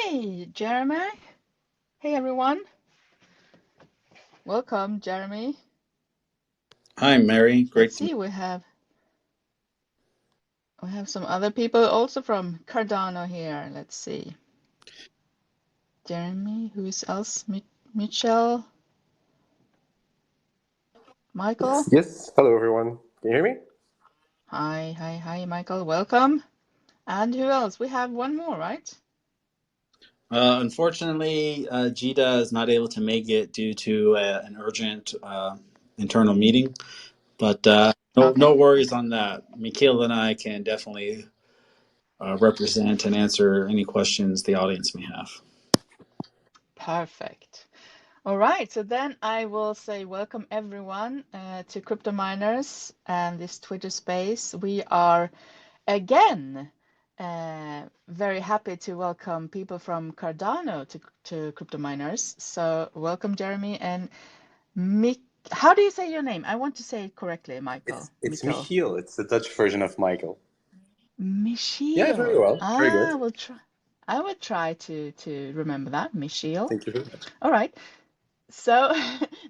Hey, Jeremy. Hey, everyone. Welcome, Jeremy. Hi, Mary. Let's Great to meet see, we have some other people also from Cardano here. Let's see. Jeremy, who's else? Mitchell, Michael. Yes. Hello, everyone. Can you hear me? Hi, Michael. Welcome. And who else? We have one more, right? Unfortunately, Gita is not able to make it due to an urgent internal meeting, but no Okay. worries on that. Mikhail and I can definitely represent and answer any questions the audience may have. Perfect. All right, so then I will say welcome everyone to Crypto Miners and this Twitter space. We are again very happy to welcome people from Cardano to Crypto Miners. So welcome Jeremy and Mik. How do you say your name? I want to say it correctly, Michael. It's Mikkel. Michiel. It's the Dutch version of Michael. Yeah, very Michiel. well. Very good. Ah, we'll try. I will try to remember that. Michiel. Thank you very much. All right. So,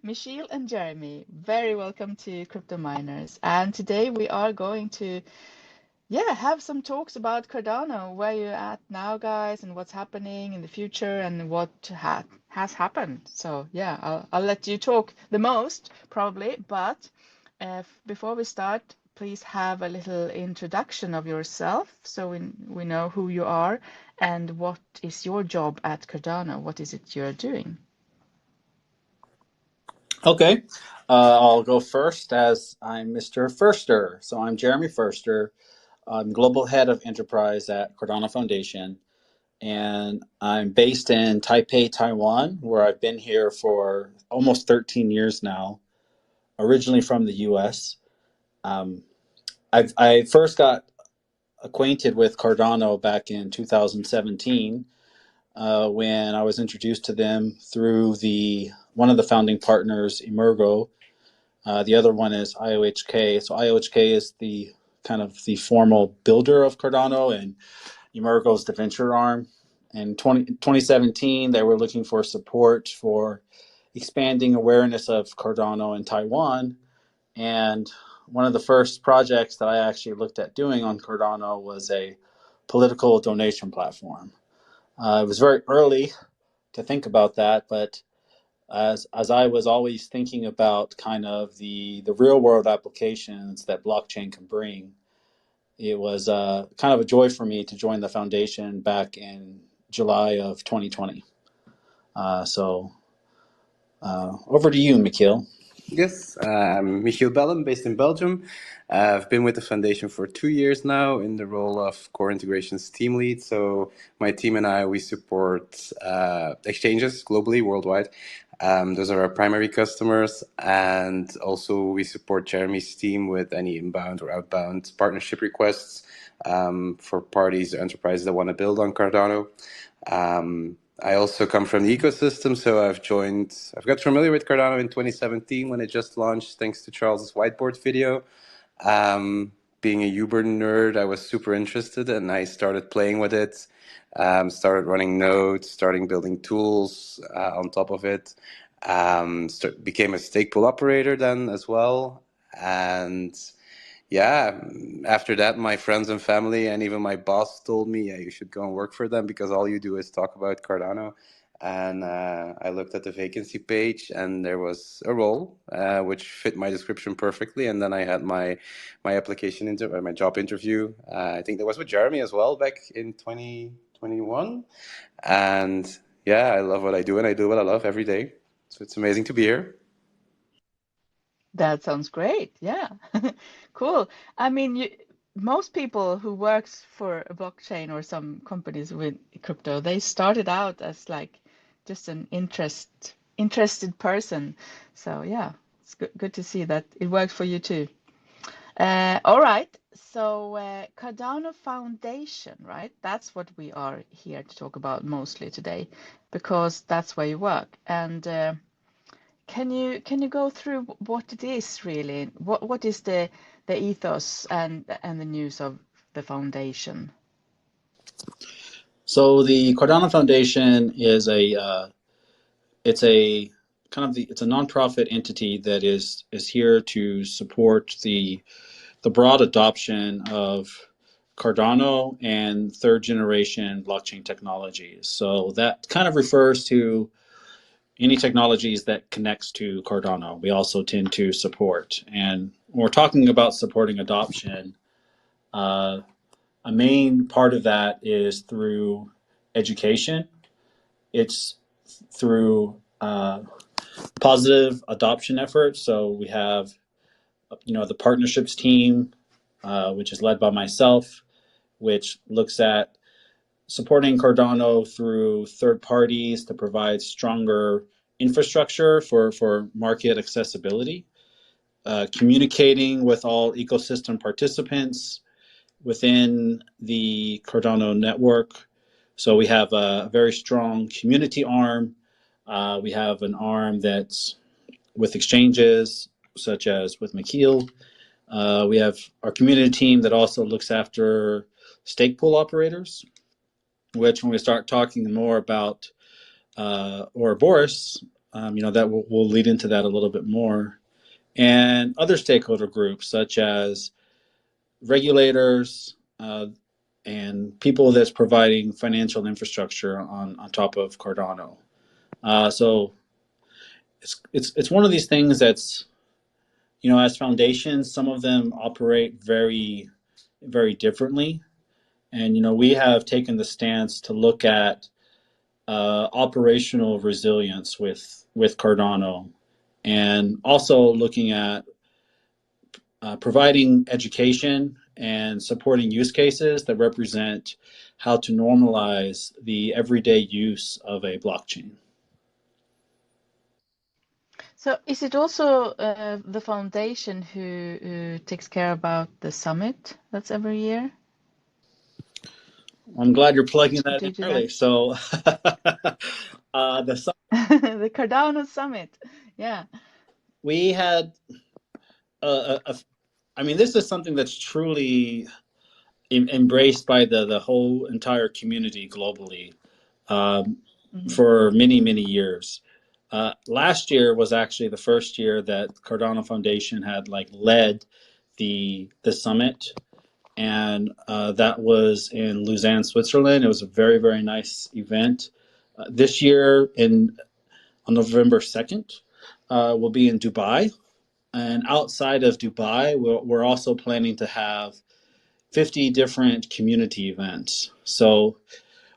Michiel and Jeremy, very welcome to Crypto Miners. And today we are going to, have some talks about Cardano, where you're at now, guys, and what's happening in the future and what has happened. So, I'll let you talk the most, probably. But before we start, please have a little introduction of yourself so we know who you are and what is your job at Cardano. What is it you're doing? Okay, I'll go first as I'm Mr. Firster. So I'm Jeremy Firster. I'm Global Head of Enterprise at Cardano Foundation, and I'm based in Taipei, Taiwan, where I've been here for almost 13 years now, originally from the US. Um, I first got acquainted with Cardano back in 2017 when I was introduced to them through one of the founding partners, Emergo. The other one is IOHK. So IOHK is the kind of the formal builder of Cardano, and Emergo is the venture arm. In 2017, they were looking for support for expanding awareness of Cardano in Taiwan. And one of the first projects that I actually looked at doing on Cardano was a political donation platform. It was very early to think about that, but as I was always thinking about kind of the real world applications that blockchain can bring, it was kind of a joy for me to join the foundation back in July of 2020. Over to you, Mikhail. Yes, I'm Michiel Bellem, based in Belgium. I've been with the foundation for 2 years now in the role of core integrations team lead. So my team and I, we support exchanges globally, worldwide. Those are our primary customers. And also we support Jeremy's team with any inbound or outbound partnership requests for parties or enterprises that want to build on Cardano. I also come from the ecosystem, so I've got familiar with Cardano in 2017 when it just launched, thanks to Charles's whiteboard video. Being a Uber nerd, I was super interested and I started playing with it, started running nodes, starting building tools on top of it. Became a stake pool operator then as well. And yeah, after that, my friends and family and even my boss told me, yeah, you should go and work for them because all you do is talk about Cardano. And I looked at the vacancy page and there was a role which fit my description perfectly. And then I had my my job interview. I think that was with Jeremy as well back in 2021. And yeah, I love what I do and I do what I love every day. So it's amazing to be here. That sounds great. Yeah. Cool. I mean, most people who works for a blockchain or some companies with crypto, they started out as like just an interested person. So yeah, it's good to see that it works for you too. All right. So Cardano Foundation, right? That's what we are here to talk about mostly today, because that's where you work. And can you go through what it is really? What is the ethos and the news of the foundation? So the Cardano Foundation is it's a it's a nonprofit entity that is here to support the broad adoption of Cardano and third generation blockchain technologies. So that kind of refers to any technologies that connects to Cardano. We also tend to support. And when we're talking about supporting adoption, uh, a main part of that is through education. It's through positive adoption efforts. So we have, the partnerships team, which is led by myself, which looks at supporting Cardano through third parties to provide stronger infrastructure for market accessibility, communicating with all ecosystem participants within the Cardano network. So we have a very strong community arm. We have an arm that's with exchanges, such as with McKeel. We have our community team that also looks after stake pool operators, which when we start talking more about Ouroboros, that will lead into that a little bit more. And other stakeholder groups such as regulators and people that's providing financial infrastructure on top of Cardano. So it's one of these things that's, as foundations, some of them operate very, very differently. And, we have taken the stance to look at operational resilience with Cardano, and also looking at providing education and supporting use cases that represent how to normalize the everyday use of a blockchain. So is it also the foundation who takes care about the summit that's every year? I'm glad you're plugging that Do in you do that? early. So the The Cardano summit. Yeah. we had I mean, this is something that's truly embraced by the whole entire community globally, um, Hmm. for many, many years. Last year was actually the first year that Cardano Foundation had like led the summit, and that was in Lausanne, Switzerland. It was a very, very nice event. This year, on November 2nd, we'll be in Dubai, and outside of Dubai, we're also planning to have 50 different community events. So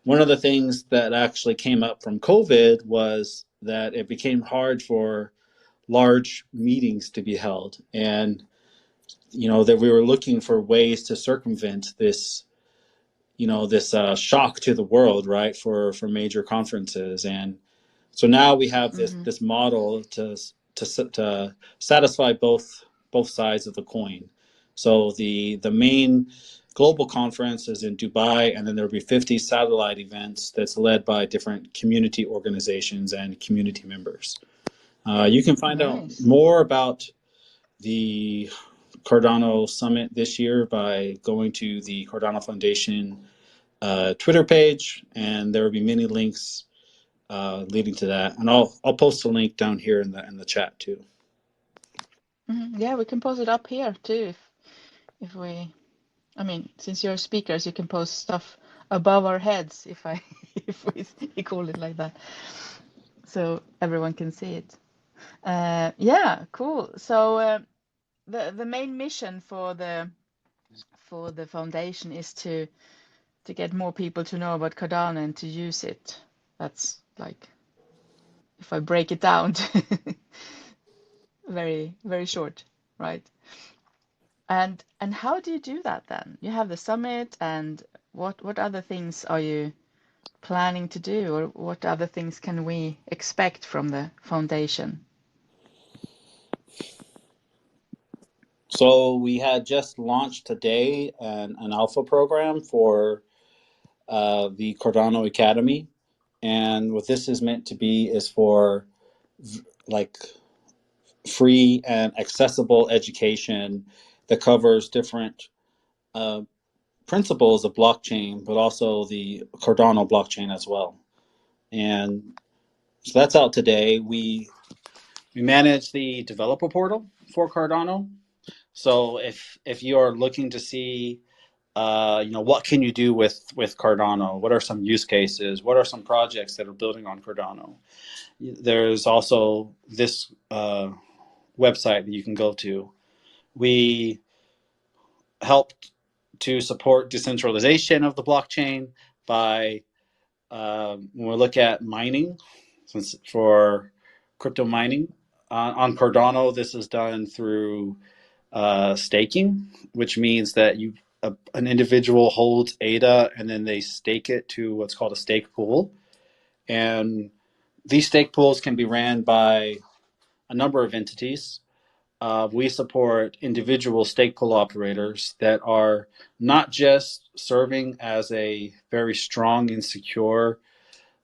one of the things that actually came up from COVID was that it became hard for large meetings to be held. And, that we were looking for ways to circumvent this shock to the world, right, for major conferences. And so now we have Hmm. this model to satisfy both sides of the coin. So the main global conference is in Dubai, and then there'll be 50 satellite events that's led by different community organizations and community members. You can find out Nice. more about the Cardano Summit this year by going to the Cardano Foundation Twitter page, and there will be many links leading to that. And I'll post a link down here in the chat too. Hmm. Yeah, we can post it up here too if we, I mean, since you're speakers, you can post stuff above our heads if I if we call it like that, so everyone can see it. Yeah, cool. So the main mission for the foundation is to get more people to know about Cardano and to use it. That's like, if I break it down to very, very short, right? And how do you do that then? You have the summit, and what other things are you planning to do, or what other things can we expect from the foundation? So we had just launched today an alpha program for the Cardano Academy, and what this is meant to be is for like free and accessible education that covers different uh, principles of blockchain, but also the Cardano blockchain as well. And so that's out today. We manage the developer portal for Cardano. So if you are looking to see, what can you do with Cardano? What are some use cases? What are some projects that are building on Cardano? There's also this website that you can go to. We helped to support decentralization of the blockchain by when we look at mining, since for crypto mining on Cardano, this is done through staking, which means that an individual holds ADA and then they stake it to what's called a stake pool, and these stake pools can be ran by a number of entities. We support individual stake pool operators that are not just serving as a very strong and secure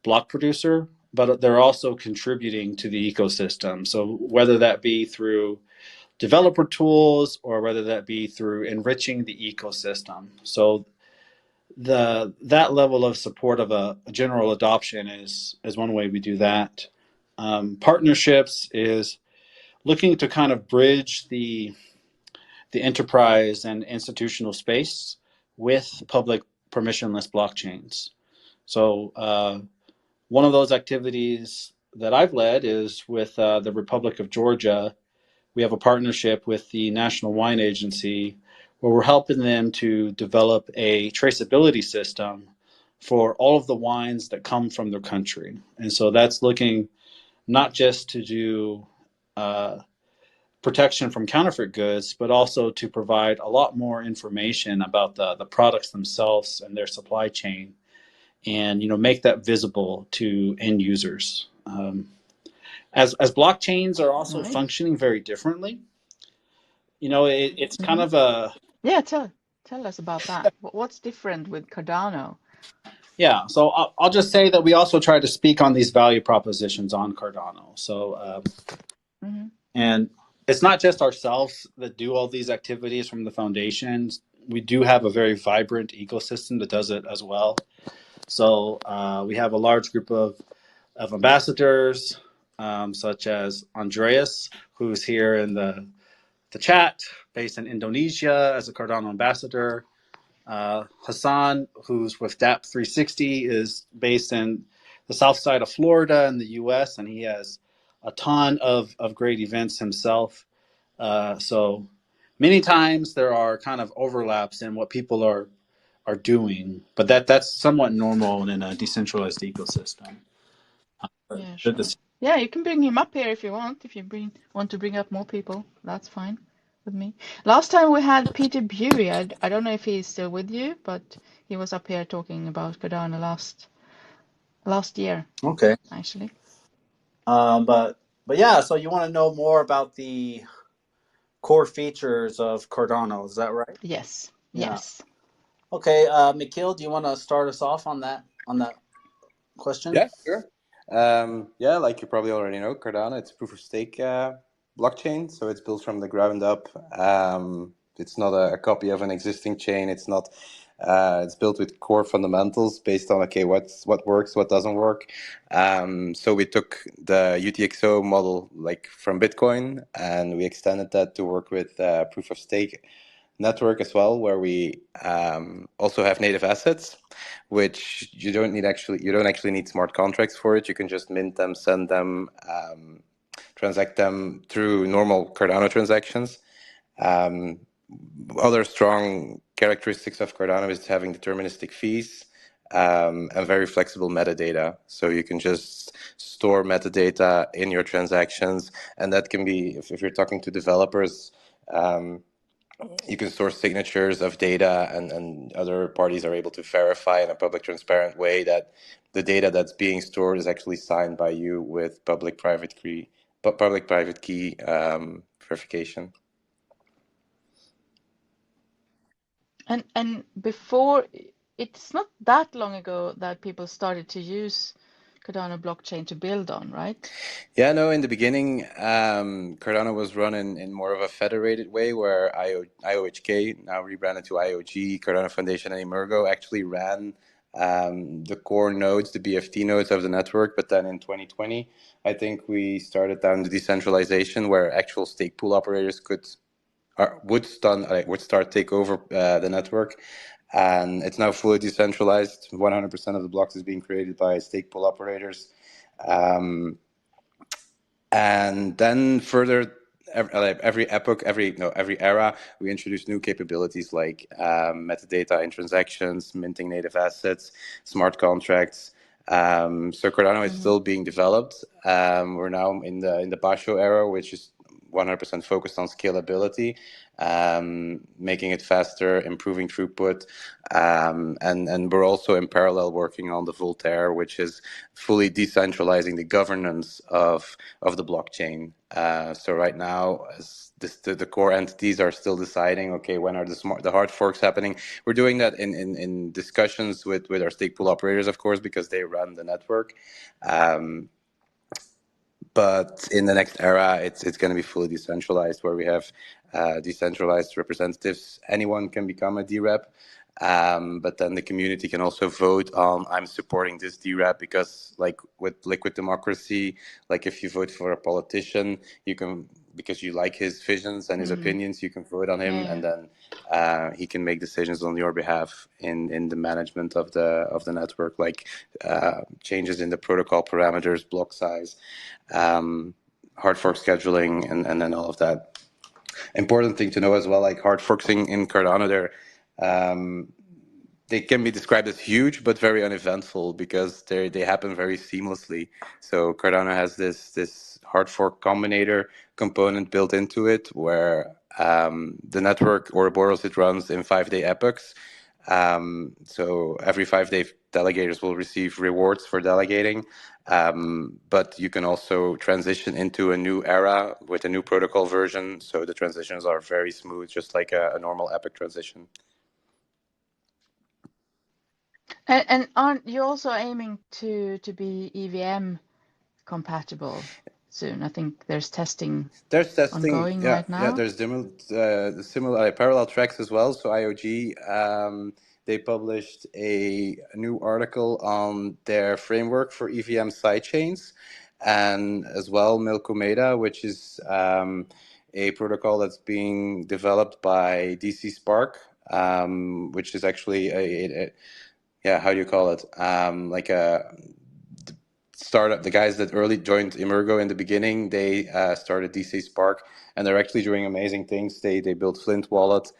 block producer, but they're also contributing to the ecosystem. So whether that be through developer tools or whether that be through enriching the ecosystem. So that level of support of a general adoption is one way we do that. Partnerships is looking to kind of bridge the enterprise and institutional space with public permissionless blockchains. So one of those activities that I've led is with the Republic of Georgia. We have a partnership with the National Wine Agency where we're helping them to develop a traceability system for all of the wines that come from their country. And so that's looking not just to do protection from counterfeit goods, but also to provide a lot more information about the products themselves and their supply chain, and make that visible to end users. As blockchains are also Right. functioning very differently, it's kind Mm-hmm. of a Yeah, tell us about that. What's different with Cardano? yeah. So I'll just say that we also try to speak on these value propositions on Cardano. So Mm-hmm. and it's not just ourselves that do all these activities from the foundations. We do have a very vibrant ecosystem that does it as well. So we have a large group of ambassadors, such as Andreas, who's here in the chat, based in Indonesia as a Cardano ambassador. Hassan, who's with DAP 360, is based in the south side of Florida in the US, and he has a ton of great events himself. So many times there are kind of overlaps in what people are doing, but that's somewhat normal in a decentralized ecosystem. Yeah, The, sure. the, Yeah, you can bring him up here if you want. If you want to bring up more people, that's fine with me. Last time we had Peter Bury. I don't know if he's still with you, but he was up here talking about Cardano last year, okay, actually. but yeah. So you want to know more about the core features of Cardano? Is that right? Yes, Yeah. yes. Okay, Mikhail, do you want to start us off on that question? Yeah, sure. Yeah, like you probably already know, Cardano, it's proof of stake blockchain. So it's built from the ground up. It's not a copy of an existing chain. It's not. It's built with core fundamentals based on okay, what works, what doesn't work. So we took the UTXO model like from Bitcoin, and we extended that to work with proof of stake network as well, where we also have native assets, which you don't actually need smart contracts for it. You can just mint them, send them, transact them through normal Cardano transactions. Um, Other strong characteristics of Cardano is having deterministic fees and very flexible metadata. So you can just store metadata in your transactions, and that can be if you're talking to developers. You can store signatures of data, and other parties are able to verify in a public, transparent way that the data that's being stored is actually signed by you with public-private key verification. And before, it's not that long ago that people started to use Cardano blockchain to build on, right? Yeah, no, in the beginning, Cardano was run in more of a federated way where IOHK, now rebranded to IOG, Cardano Foundation, and Emergo actually ran the core nodes, the BFT nodes of the network. But then in 2020, I think we started down the decentralization where actual stake pool operators would start take over the network. And it's now fully decentralized. 100% of the blocks is being created by stake pool operators. Um, and then further, every epoch, every era, we introduce new capabilities like metadata in transactions, minting native assets, smart contracts. So Cardano is Mm-hmm. still being developed. We're now in the Basho era, which is 100% focused on scalability, making it faster, improving throughput, and we're also in parallel working on the Voltaire, which is fully decentralizing the governance of the blockchain. So right now, as the core entities are still deciding, okay, when are the hard forks happening? We're doing that in discussions with our stake pool operators, of course, because they run the network. But in the next era, it's going to be fully decentralized, where we have decentralized representatives. Anyone can become a DREP, but then the community can also vote on, I'm supporting this DREP because, like with liquid democracy, like if you vote for a politician, you can, because you like his visions and his Mm-hmm. opinions, you can vote on him, Yeah. and then he can make decisions on your behalf in the management of the network, like changes in the protocol parameters, block size, hard fork scheduling, and then all of that. Important thing to know as well, like hard forks in Cardano, they can be described as huge but very uneventful because they happen very seamlessly. So Cardano has this hard fork combinator component built into it where the network Ouroboros, it runs in 5-day epochs. So every 5 day, delegators will receive rewards for delegating. But you can also transition into a new era with a new protocol version. So the transitions are very smooth, just like a normal epoch transition. And aren't you also aiming to be EVM compatible soon? I think there's testing There's testing, ongoing yeah, right yeah. now. There's similar parallel tracks as well. So IOG, they published a new article on their framework for EVM sidechains, and as well Milkomeda, which is a protocol that's being developed by DC Spark, which is actually yeah, how do you call it? Like a startup. The guys that early joined Emergo in the beginning, they started DC Spark, and they're actually doing amazing things. They built Flint Wallet.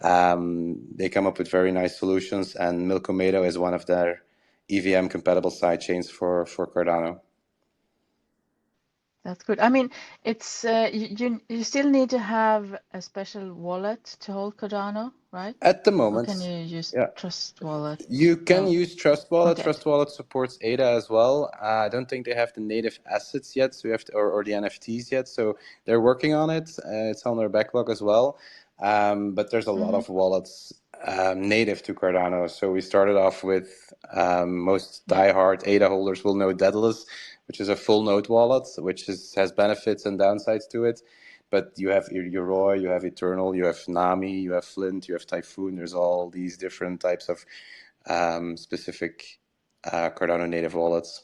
They come up with very nice solutions, and Milkomeda is one of their EVM compatible sidechains for Cardano. That's good. I mean, it's you still need to have a special wallet to hold Cardano, right? At the Or can moment, you use yeah. Trust Wallet? You can No, use Trust Wallet. not yet. Trust Wallet supports ADA as well. I don't think they have the native assets yet, so you have to, or the NFTs yet. So they're working on it. It's on their backlog as well. But there's a lot Mm-hmm. of wallets native to Cardano. So we started off with most Yeah. diehard ADA holders will know Daedalus, which is a full node wallet, which has benefits and downsides to it. But you have Yoroi, you have Eternal, you have Nami, you have Flint, you have Typhoon. There's all these different types of specific Cardano native wallets.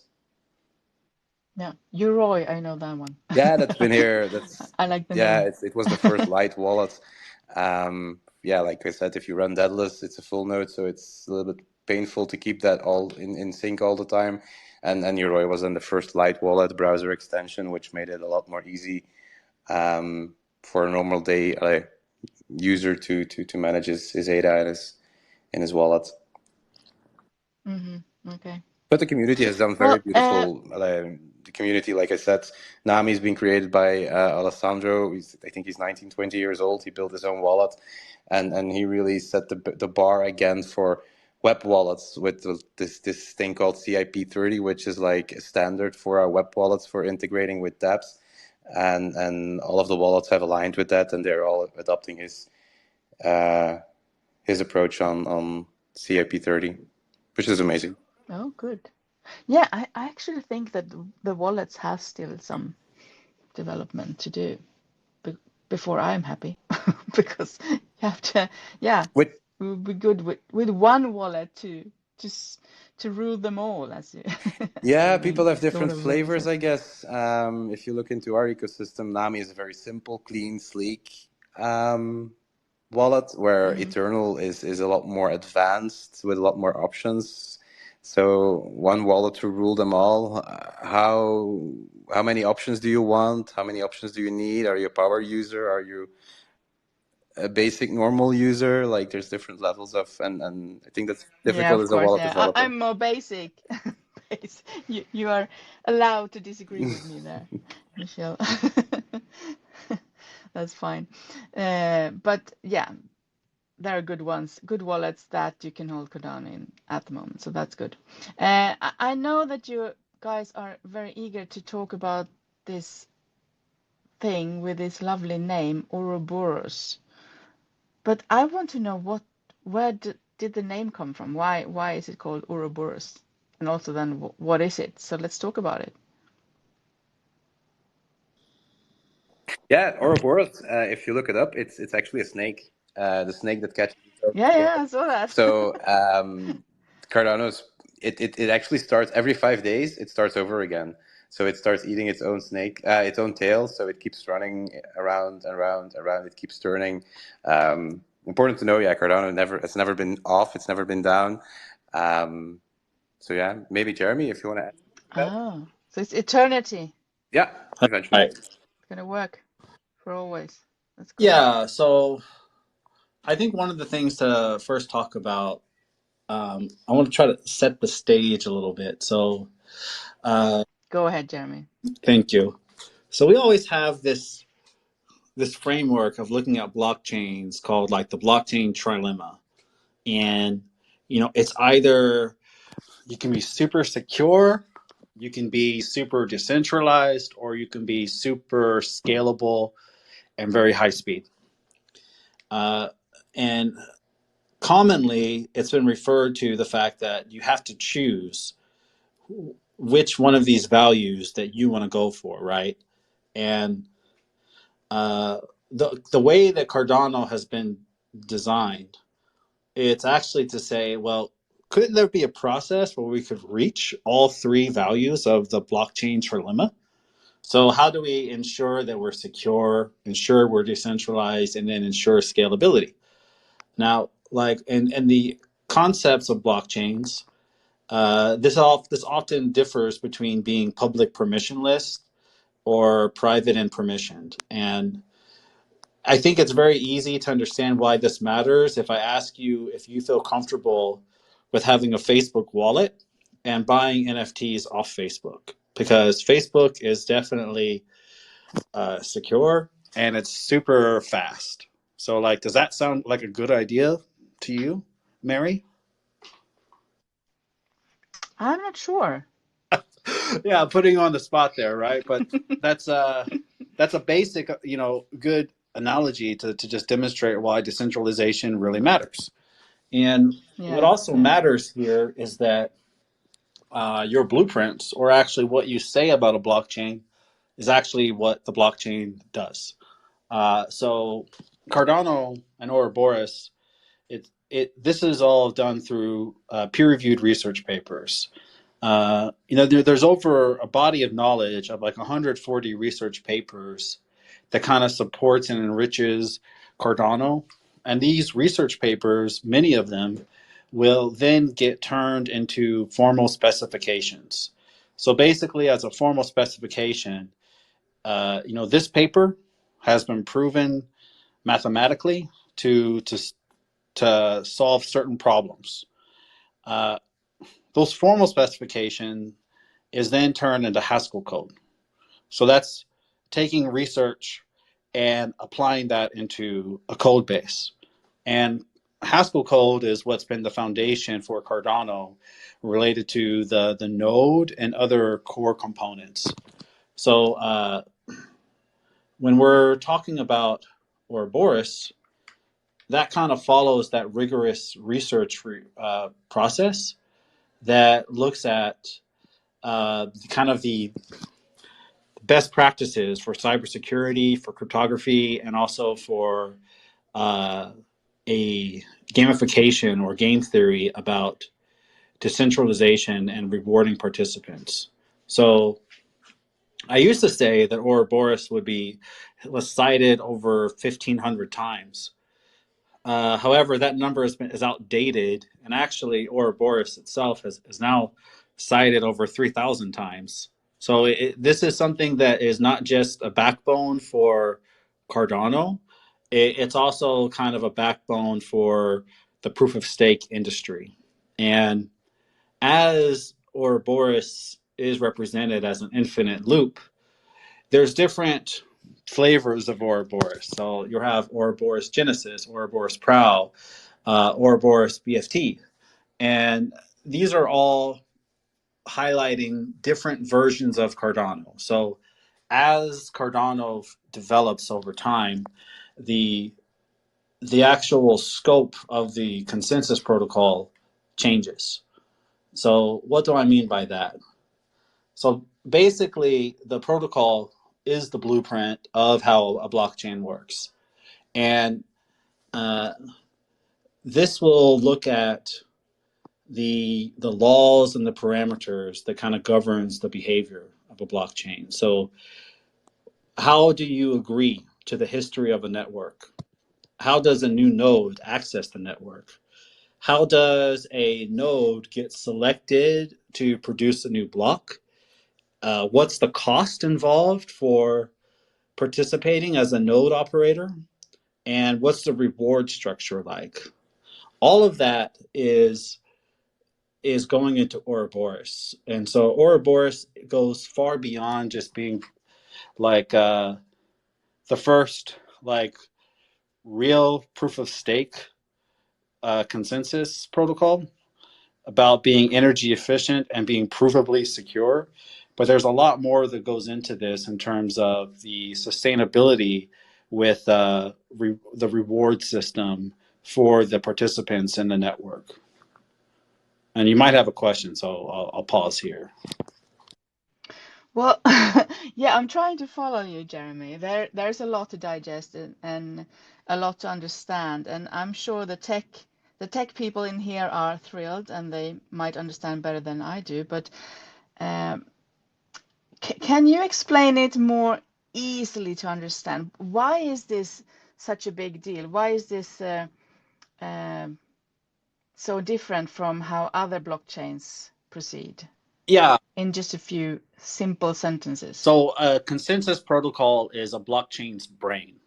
Yeah. Yoroi, I know that one. Yeah, that's been here. That's I like the yeah. name. It was the first light wallet. Yeah, like I said, if you run Daedalus, it's a full node, so it's a little bit painful to keep that all in sync all the time. And Yoroi was then the first light wallet browser extension, which made it a lot more easy for a normal day user to manage his ADA in his wallet. Mm-hmm. Okay. But the community has done very Well, beautiful. The community, like I said, Nami is being created by Alessandro. I think he's 19, 20 years old. He built his own wallet, and he really set the bar again for web wallets with this thing called CIP30, which is like a standard for our web wallets for integrating with dApps, and all of the wallets have aligned with that, and they're all adopting uh, his approach on CIP30, which is amazing. oh, good. Yeah, I actually think that the wallets have still some development to do be before I'm happy, because you have to, yeah, With it would be good with one wallet to rule them all, as you as Yeah, the people have Lord different of the Rings flavors, says. I guess. If you look into our ecosystem, Nami is a very simple, clean, sleek um, wallet, where Mm. Eternal is a lot more advanced with a lot more options. So one wallet to rule them all. How many options do you want? How many options do you need? Are you a power user? Are you a basic normal user? Like there's different levels of, and I think that's Yeah, difficult of as a course. wallet Yeah, developer. I'm more basic. You are allowed to disagree with me there, Michelle. That's fine. But yeah, there are good ones, good wallets that you can hold Cardano in at the moment. So that's good. I know that you guys are very eager to talk about this thing with this lovely name, Ouroboros. But I want to know where did the name come from? Why is it called Ouroboros? And also then what is it? So let's talk about it. Yeah, Ouroboros. If you look it up, it's actually a snake. The snake that catches its own Yeah, tail. yeah, I saw that. So Cardano's it actually starts every 5 days. It starts over again. So it starts eating its own snake, its own tail. So it keeps running around and around, around. It keeps turning. Important to know, yeah, Cardano it's never been off. It's never been down. Um, so yeah, maybe Jeremy, if you want to add something to that. Oh, so it's eternity. Yeah, eventually. Right. It's gonna work for always. That's cool. Yeah. So I think one of the things to first talk about, I want to try to set the stage a little bit. So, uh, Go ahead, Jeremy. thank you. So we always have this framework of looking at blockchains called like the blockchain trilemma, and it's either you can be super secure, you can be super decentralized, or you can be super scalable and very high speed. And commonly, it's been referred to the fact that you have to choose which one of these values that you want to go for, right? And the way that Cardano has been designed, it's actually to say, well, couldn't there be a process where we could reach all three values of the blockchain trilemma? So how do we ensure that we're secure, ensure we're decentralized, and then ensure scalability? Now, like in the concepts of blockchains, this often differs between being public permissionless or private and permissioned. And I think it's very easy to understand why this matters if I ask you if you feel comfortable with having a Facebook wallet and buying NFTs off Facebook, because Facebook is definitely secure and it's super fast. So, like, does that sound like a good idea to you, Mary? I'm not sure. Yeah, putting you on the spot there, right? But that's a basic, good analogy to just demonstrate why decentralization really matters. And what Yeah, also yeah. matters here is that your blueprints, or actually what you say about a blockchain, is actually what the blockchain does. So Cardano and Ouroboros, this is all done through peer-reviewed research papers. There's over a body of knowledge of like 140 research papers that kind of supports and enriches Cardano. And these research papers, many of them, will then get turned into formal specifications. So basically, as a formal specification, this paper has been proven mathematically to solve certain problems. Uh, those formal specifications is then turned into Haskell code. So that's taking research and applying that into a code base. And Haskell code is what's been the foundation for Cardano related to the node and other core components. So when we're talking about Ouroboros, that kind of follows that rigorous research process that looks at kind of the best practices for cybersecurity, for cryptography, and also for uh, a gamification or game theory about decentralization and rewarding participants. So I used to say that Ouroboros was cited over 1,500 times. However, that number is outdated, and actually, Ouroboros itself is now cited over 3,000 times. So this is something that is not just a backbone for Cardano; it's also kind of a backbone for the proof of stake industry. And as Ouroboros is represented as an infinite loop, there's different flavors of Ouroboros. So you'll have Ouroboros Genesis, Ouroboros Prow, Ouroboros BFT. And these are all highlighting different versions of Cardano. So as Cardano develops over time, the the actual scope of the consensus protocol changes. So what do I mean by that? So basically, the protocol is the blueprint of how a blockchain works. And uh, this will look at the laws and the parameters that kind of governs the behavior of a blockchain. So how do you agree to the history of a network? How does a new node access the network? How does a node get selected to produce a new block? What's the cost involved for participating as a node operator? And what's the reward structure like? All of that is going into Ouroboros. And so Ouroboros goes far beyond just being like the first like real proof of stake consensus protocol about being energy efficient and being provably secure. But there's a lot more that goes into this in terms of the sustainability with the reward system for the participants in the network. And you might have a question, so I'll pause here. Well, yeah, I'm trying to follow you, Jeremy. There's a lot to digest and a lot to understand, and I'm sure the tech people in here are thrilled and they might understand better than I do. But um, can you explain it more easily to understand? Why is this such a big deal? Why is this um so different from how other blockchains proceed? Yeah. In just a few simple sentences. So a consensus protocol is a blockchain's brain.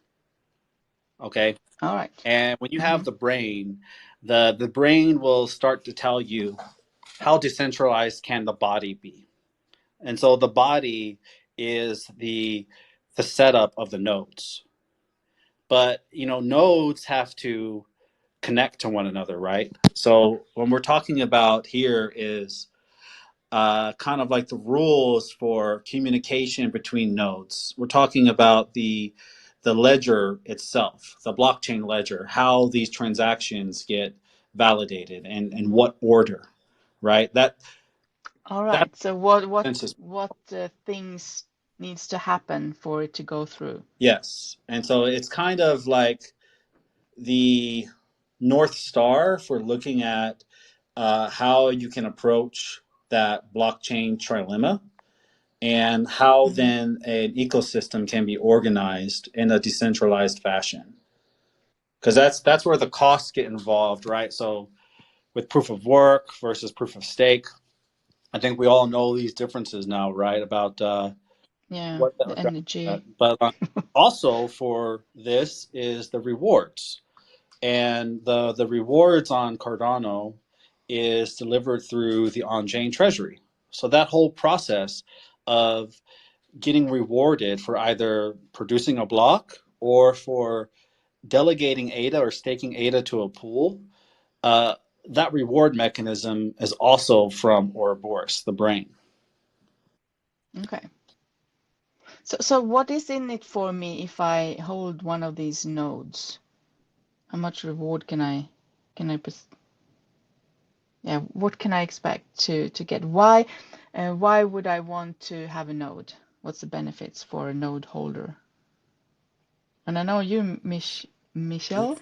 Okay. All right. And when you Mm-hmm. have the brain, the brain will start to tell you how decentralized can the body be. And so the body is the setup of the nodes. But nodes have to connect to one another, right? So when we're talking about here is kind of like the rules for communication between nodes. We're talking about the ledger itself, the blockchain ledger, how these transactions get validated and in what order, right? All That right. So what what sense. what things needs to happen for it to go through? Yes. And so it's kind of like the North Star for looking at how you can approach that blockchain trilemma and how Mm-hmm. then an ecosystem can be organized in a decentralized fashion. Because that's where the costs get involved, right? So with proof of work versus proof of stake, I think we all know these differences now, right? About Yeah, what that the would drive that. energy. But also for this is the rewards. And the rewards on Cardano is delivered through the on-chain treasury. So that whole process of getting rewarded for either producing a block or for delegating ADA or staking ADA to a pool, uh, that reward mechanism is also from Ouroboros, the brain. Okay. So what is in it for me if I hold one of these nodes? How much reward can I yeah, what can I expect to get? Why? Why would I want to have a node? What's the benefits for a node holder? And I know you, Michelle,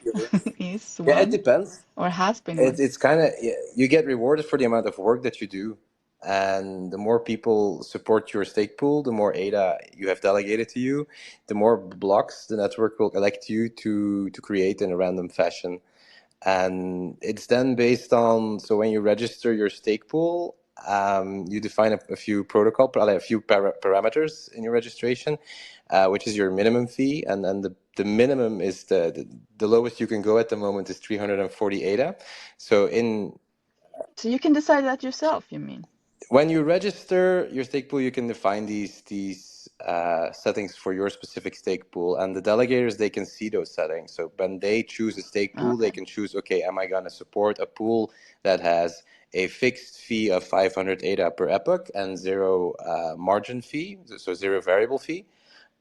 is Yeah, it one depends. or has been one. It's kind of, you get rewarded for the amount of work that you do, and the more people support your stake pool, the more ADA you have delegated to you, the more blocks the network will elect you to create in a random fashion. And it's then based on, so when you register your stake pool, you define a few a few parameters in your registration, which is your minimum fee, and then the minimum is the lowest you can go at the moment is 340 ADA. So So you can decide that yourself, you mean? when you register your stake pool, you can define these settings for your specific stake pool, and the delegators, they can see those settings. So when they choose a stake pool, they Okay. can choose, okay, am I going to support a pool that has a fixed fee of 500 ADA per epoch and zero margin fee, so zero variable fee?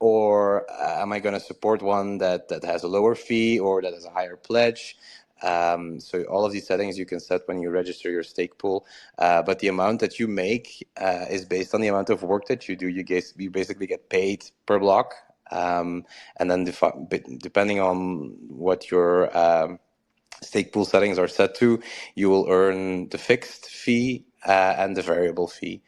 Or am I going to support one that has a lower fee or that has a higher pledge? So all of these settings you can set when you register your stake pool. But the amount that you make is based on the amount of work that you do. You basically get paid per block. And then depending on what your stake pool settings are set to, you will earn the fixed fee and the variable fee.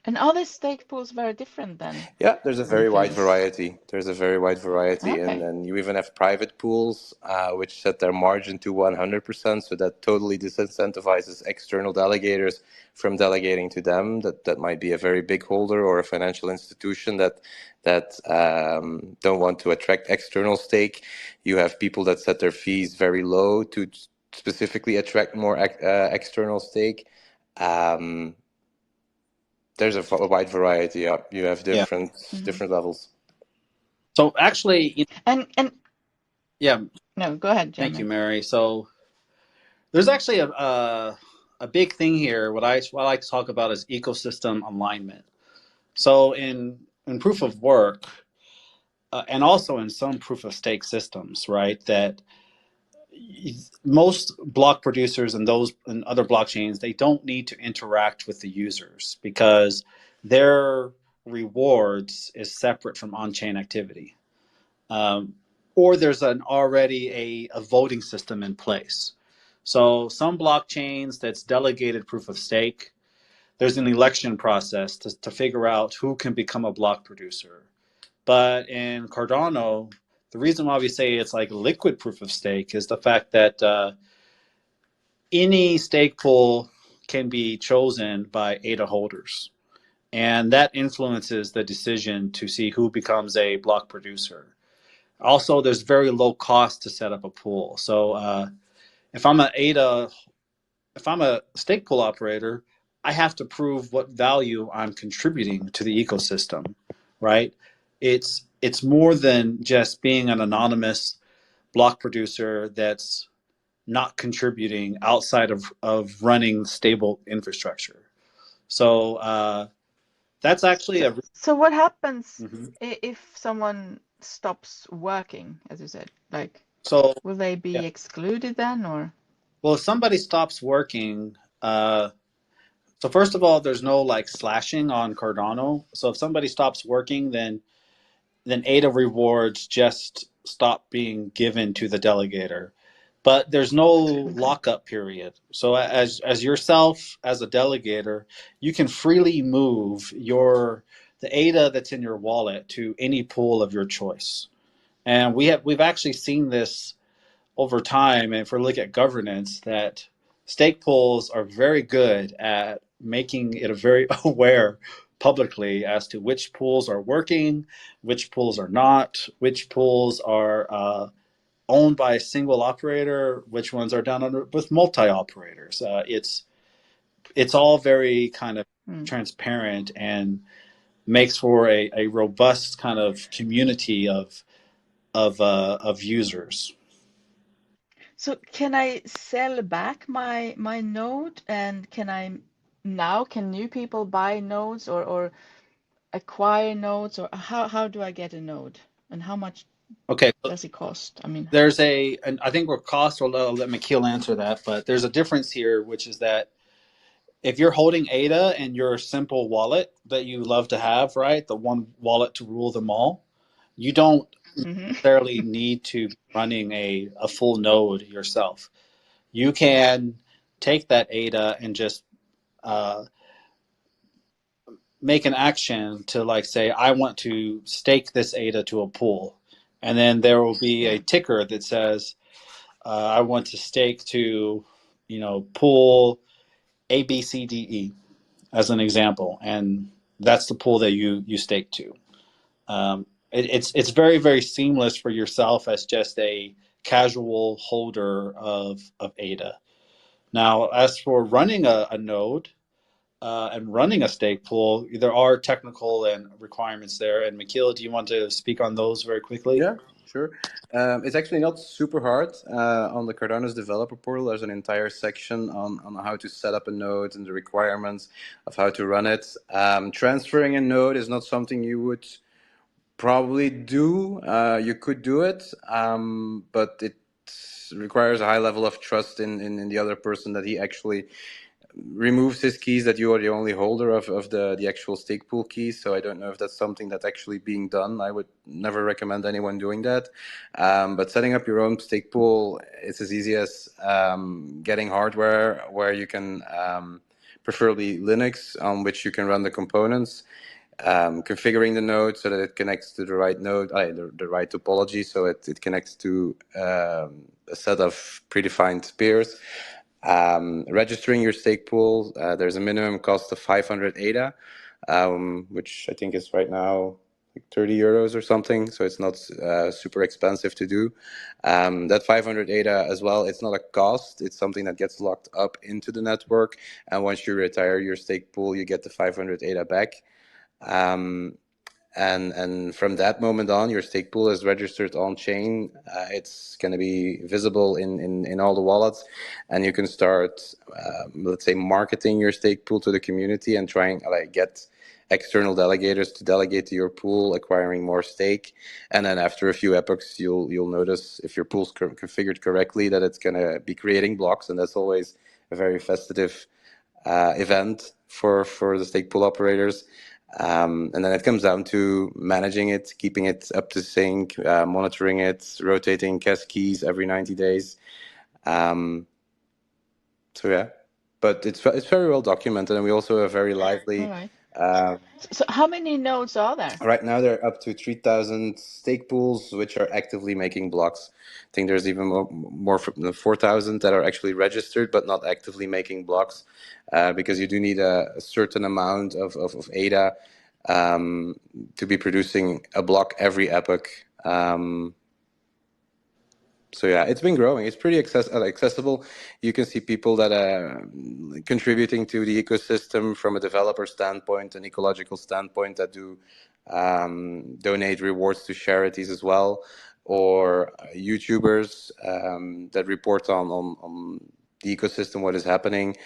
And are the stake pools very different then? Yeah, there's a very wide Because, variety. There's a very wide variety, okay. and you even have private pools which set their margin to 100%, so that totally disincentivizes external delegators from delegating to them. That might be a very big holder or a financial institution that don't want to attract external stake. You have people that set their fees very low to specifically attract more external stake. Um, there's a wide variety. Yeah. You have Yeah. Mhm. different levels. So actually, And yeah, no, go ahead, thank you, Jeremy. Mary. So there's actually a big thing here. What I like to talk about is ecosystem alignment. So in proof of work, and also in some proof of stake systems, right? That most block producers and those and other blockchains, they don't need to interact with the users because their rewards is separate from on-chain activity. Um, or there's an already a voting system in place. So some blockchains that's delegated proof of stake, there's an election process to figure out who can become a block producer. But in Cardano, the reason why we say it's like liquid proof of stake is the fact that any stake pool can be chosen by ADA holders. And that influences the decision to see who becomes a block producer. Also, there's very low cost to set up a pool. So if I'm if I'm a stake pool operator, I have to prove what value I'm contributing to the ecosystem, right? It's more than just being an anonymous block producer that's not contributing outside of running stable infrastructure. So that's actually a. So what happens Mhm. if someone stops working, as you said? Like, So will they yeah. be excluded then, or? Well, if somebody stops working, so first of all, there's no like slashing on Cardano. So if somebody stops working, then ADA rewards just stop being given to the delegator. But there's no Okay. lockup period. So as yourself as a delegator, you can freely move the ADA that's in your wallet to any pool of your choice. And we've actually seen this over time, and if we look at governance, that stake pools are very good at making it very aware publicly as to which pools are working, which pools are not, which pools are owned by a single operator, which ones are done under, with multi operators. It's all very kind of Hmm. transparent and makes for a robust kind of community of users. So can I sell back my node, and can new people buy nodes or acquire nodes, or how do I get a node, and how much Okay, does it cost? I mean, and I think we're cost, or I'll let McKeel answer that, but there's a difference here, which is that if you're holding ADA in your simple wallet that you love to have, right, the one wallet to rule them all, you don't Hmm. necessarily need to be running a full node yourself. You can take that ADA and just uh, make an action to, like, say, I want to stake this ADA to a pool. And then there will be a Yeah. ticker that says, I want to stake to, pool A, B, C, D, E, as an example. And that's the pool that you stake to. It's very, very seamless for yourself as just a casual holder of ADA. Now, as for running a node, and running a stake pool, there are technical and requirements there. And Mikhail, do you want to speak on those very quickly? Yeah, sure. It's actually not super hard. On the Cardano's developer portal, there's an entire section on how to set up a node and the requirements of how to run it. Transferring a node is not something you would probably do. You could do it, but it requires a high level of trust in the other person that he actually removes his keys, that you are the only holder of the actual stake pool keys. So I don't know if that's something that's actually being done. I would never recommend anyone doing that. But setting up your own stake pool, it's as easy as getting hardware where you can, preferably Linux, on which you can run the components. Configuring the node so that it connects to the right node, the right topology, so it connects to a set of predefined peers. Registering your stake pool, there's a minimum cost of 500 ADA, which I think is right now like 30 euros or something. So it's not super expensive to do. That 500 ADA as well, it's not a cost. It's something that gets locked up into the network. And once you retire your stake pool, you get the 500 ADA back. And from that moment on, your stake pool is registered on chain. It's going to be visible in all the wallets, and you can start, let's say, marketing your stake pool to the community and trying get external delegators to delegate to your pool, acquiring more stake. And then after a few epochs, you'll notice, if your pool's configured correctly, that it's going to be creating blocks, and that's always a very festive event for the stake pool operators. And then it comes down to managing it, keeping it up to sync, monitoring it, rotating cash keys every 90 days. So yeah, but it's very well documented, and we also have very All lively. right. Uh, So how many nodes are there? right now, there are up to 3,000 stake pools which are actively making blocks. I think there's even more 4,000 that are actually registered but not actively making blocks, because you do need a certain amount of ADA to be producing a block every epoch. So yeah, it's been growing. It's pretty accessible. You can see people that are contributing to the ecosystem from a developer standpoint, an ecological standpoint, that do donate rewards to charities as well, or YouTubers that report on the ecosystem, what is happening,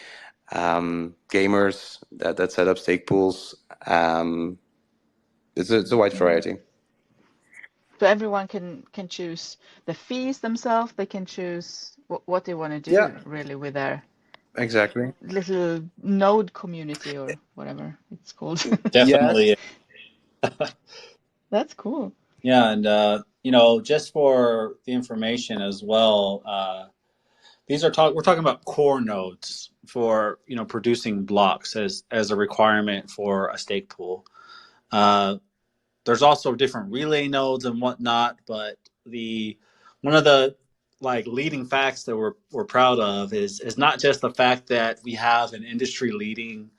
gamers that set up stake pools. It's a wide Mm. variety. So everyone can choose the fees themselves. They can choose what they want to Yeah, do really with their exactly. little node community or whatever it's called. Yes. Definitely. That's cool. Yeah, and just for the information as well, we're talking about core nodes for producing blocks as a requirement for a stake pool. Uh, there's also different relay nodes and whatnot, but the one of the leading facts that we're proud of is not just the fact that we have an industry leading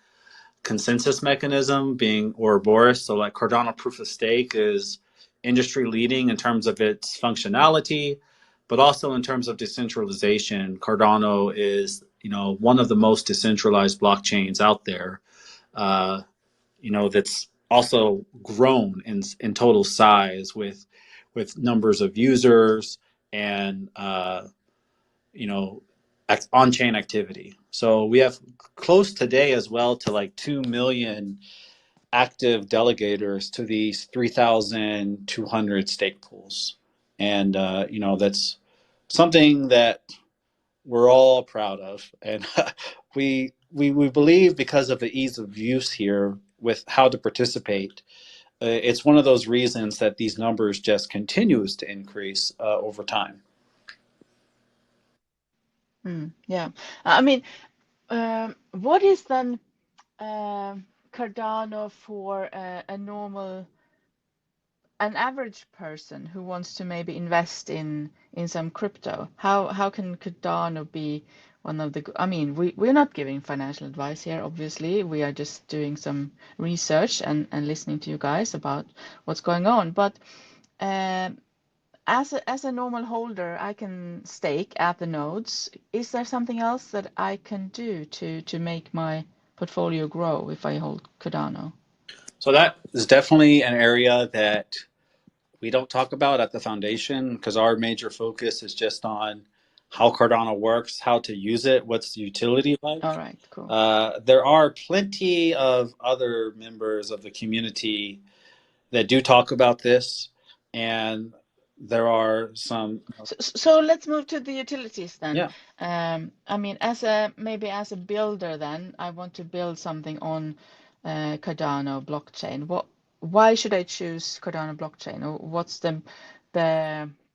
consensus mechanism being Ouroboros. So like Cardano proof of stake is industry leading in terms of its functionality, but also in terms of decentralization. Cardano is one of the most decentralized blockchains out there. That's also grown in total size with numbers of users and you know on-chain activity. So we have close today as well to like 2 million active delegators to these 3,200 stake pools. And that's something that we're all proud of. And we we believe because of the ease of use here with how to participate, it's one of those reasons that these numbers just continues to increase over time. Yeah. I mean, what is then Cardano for an average person who wants to maybe invest in some crypto? How can Cardano be one of the? I mean, we're not giving financial advice here, obviously. We are just doing some research and listening to you guys about what's going on. But as a normal holder, I can stake at the nodes. Is there something else that I can do to make my portfolio grow if I hold Cardano? So that is definitely an area that we don't talk about at the foundation because our major focus is just on how Cardano works, how to use it, what's the utility like. All right, cool. There are plenty of other members of the community that do talk about this, and there are some. So let's move to the utilities then. Yeah. I mean, maybe as a builder, then I want to build something on Cardano blockchain. Why should I choose Cardano blockchain? Or what's the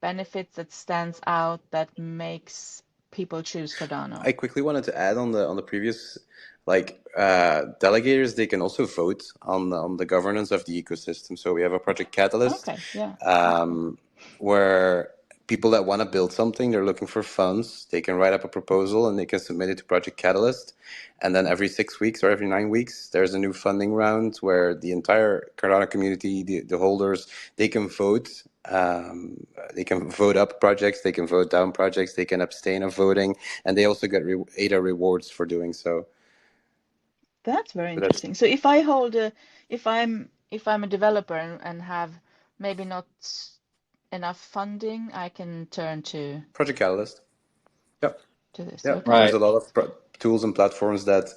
benefits that stands out that makes people choose Cardano? I quickly wanted to add on the previous, delegators, they can also vote on the governance of the ecosystem. So we have a project catalyst, Okay, yeah. where people that want to build something, they're looking for funds, they can write up a proposal and they can submit it to Project Catalyst. And then every 6 weeks or every 9 weeks, there's a new funding round where the entire Cardano community, the holders, they can vote. They can vote up projects, they can vote down projects, they can abstain of voting, and they also get ADA rewards for doing so. That's very interesting. So if I hold if I'm a developer and have maybe not enough funding, I can turn to Project Catalyst. Yep. To this. Yeah, Okay. Right. there's a lot of tools and platforms that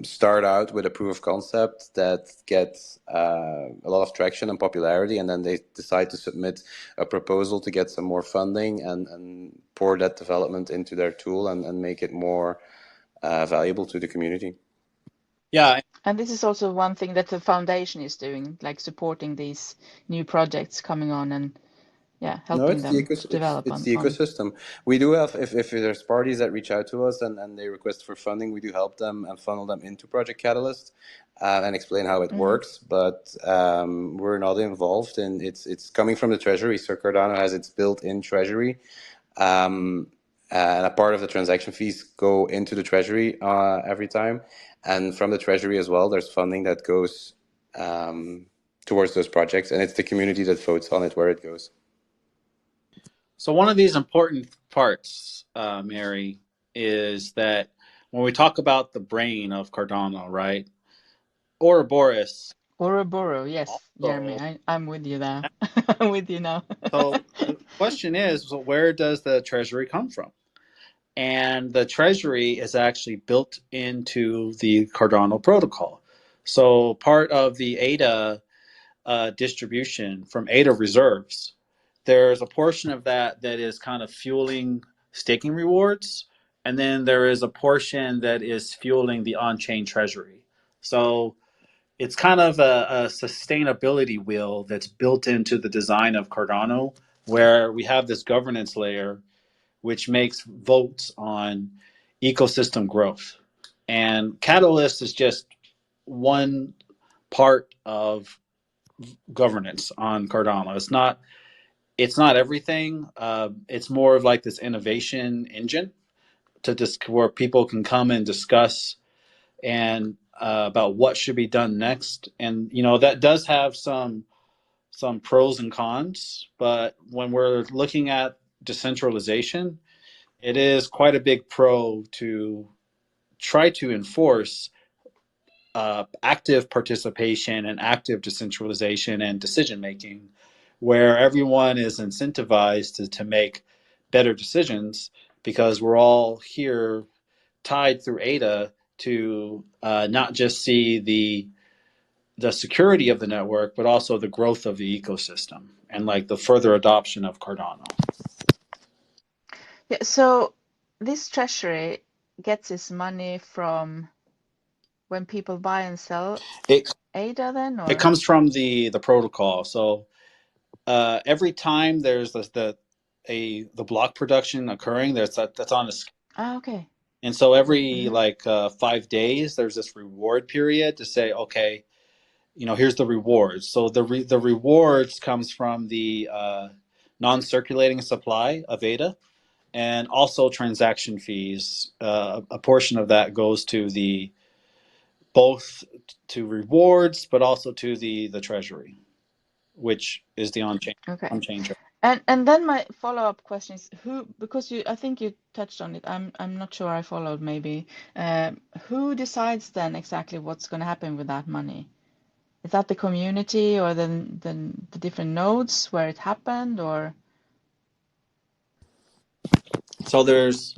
start out with a proof of concept that gets a lot of traction and popularity, and then they decide to submit a proposal to get some more funding and pour that development into their tool and make it more valuable to the community. Yeah. And this is also one thing that the foundation is doing, like supporting these new projects coming on and helping them develop it's the ecosystem. We do have, if there's parties that reach out to us and they request for funding, we do help them and funnel them into Project Catalyst and explain how it works. But we're not involved, and it's coming from the treasury. So Cardano has its built-in treasury, and a part of the transaction fees go into the treasury every time. And from the treasury as well, there's funding that goes towards those projects, and it's the community that votes on it where it goes. So one of these important parts, Mary, is that when we talk about the brain of Cardano, right? Ouroboros. Ouroboros, yes, Jeremy, I'm with you there. I'm with you now. So the question is, so where does the treasury come from? And the treasury is actually built into the Cardano protocol. So part of the ADA distribution from ADA reserves, there's a portion of that is kind of fueling staking rewards, and then there is a portion that is fueling the on-chain treasury. So it's kind of a sustainability wheel that's built into the design of Cardano, where we have this governance layer which makes votes on ecosystem growth. And Catalyst is just one part of governance on Cardano. It's not everything. It's more of like this innovation engine where people can come and discuss and about what should be done next. And that does have some pros and cons, but when we're looking at decentralization, it is quite a big pro to try to enforce active participation and active decentralization and decision making, where everyone is incentivized to make better decisions because we're all here tied through ADA to not just see the security of the network, but also the growth of the ecosystem and like the further adoption of Cardano. Yeah, so this treasury gets its money from when people buy and sell It ADA then, it or? comes from the protocol. So every time there's the block production occurring, that's on a Ah, okay. and so every Mm-hmm. like 5 days, there's this reward period to say, okay, here's the rewards. So the rewards comes from the non-circulating supply of ADA, and also transaction fees. A portion of that goes to the both to rewards, but also to the treasury, which is the Okay. on-chain treasury. And then my follow-up question is who, because I think you touched on it. I'm not sure I followed maybe. Who decides then exactly what's going to happen with that money? Is that the community or then the different nodes where it happened, or? So there's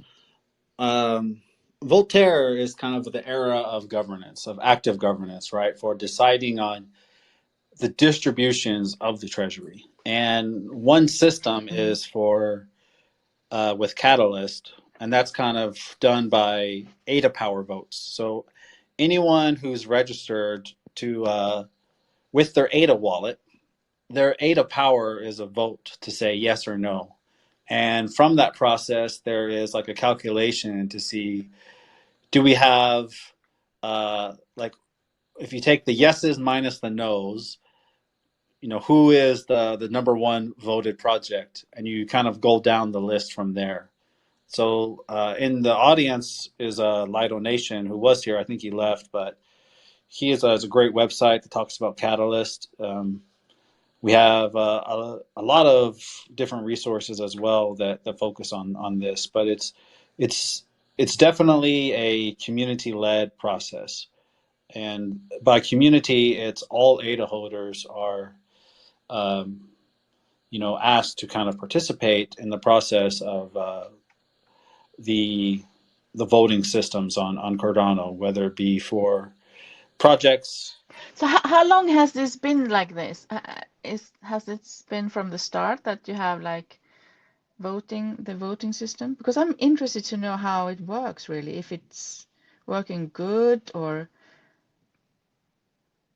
Voltaire is kind of the era of governance, of active governance, right, for deciding on the distributions of the treasury. And one system Mm. is for with Catalyst, and that's kind of done by ADA power votes. So anyone who's registered to with their ADA wallet, their ADA power is a vote to say yes or no. And from that process, there is like a calculation to see, do we have like, if you take the yeses minus the nos, who is the number one voted project, and you kind of go down the list from there. So in the audience is Lido Nation, who was here. I think he left, but he has a great website that talks about Catalyst. We have a lot of different resources as well that focus on this, but it's it's definitely a community led process, and by community, it's all ADA holders are um, asked to kind of participate in the process of the the voting systems on Cardano, whether it be for projects. So how long has this been like this? Has it been from the start that you have like the voting system? Because I'm interested to know how it works really, if it's working good or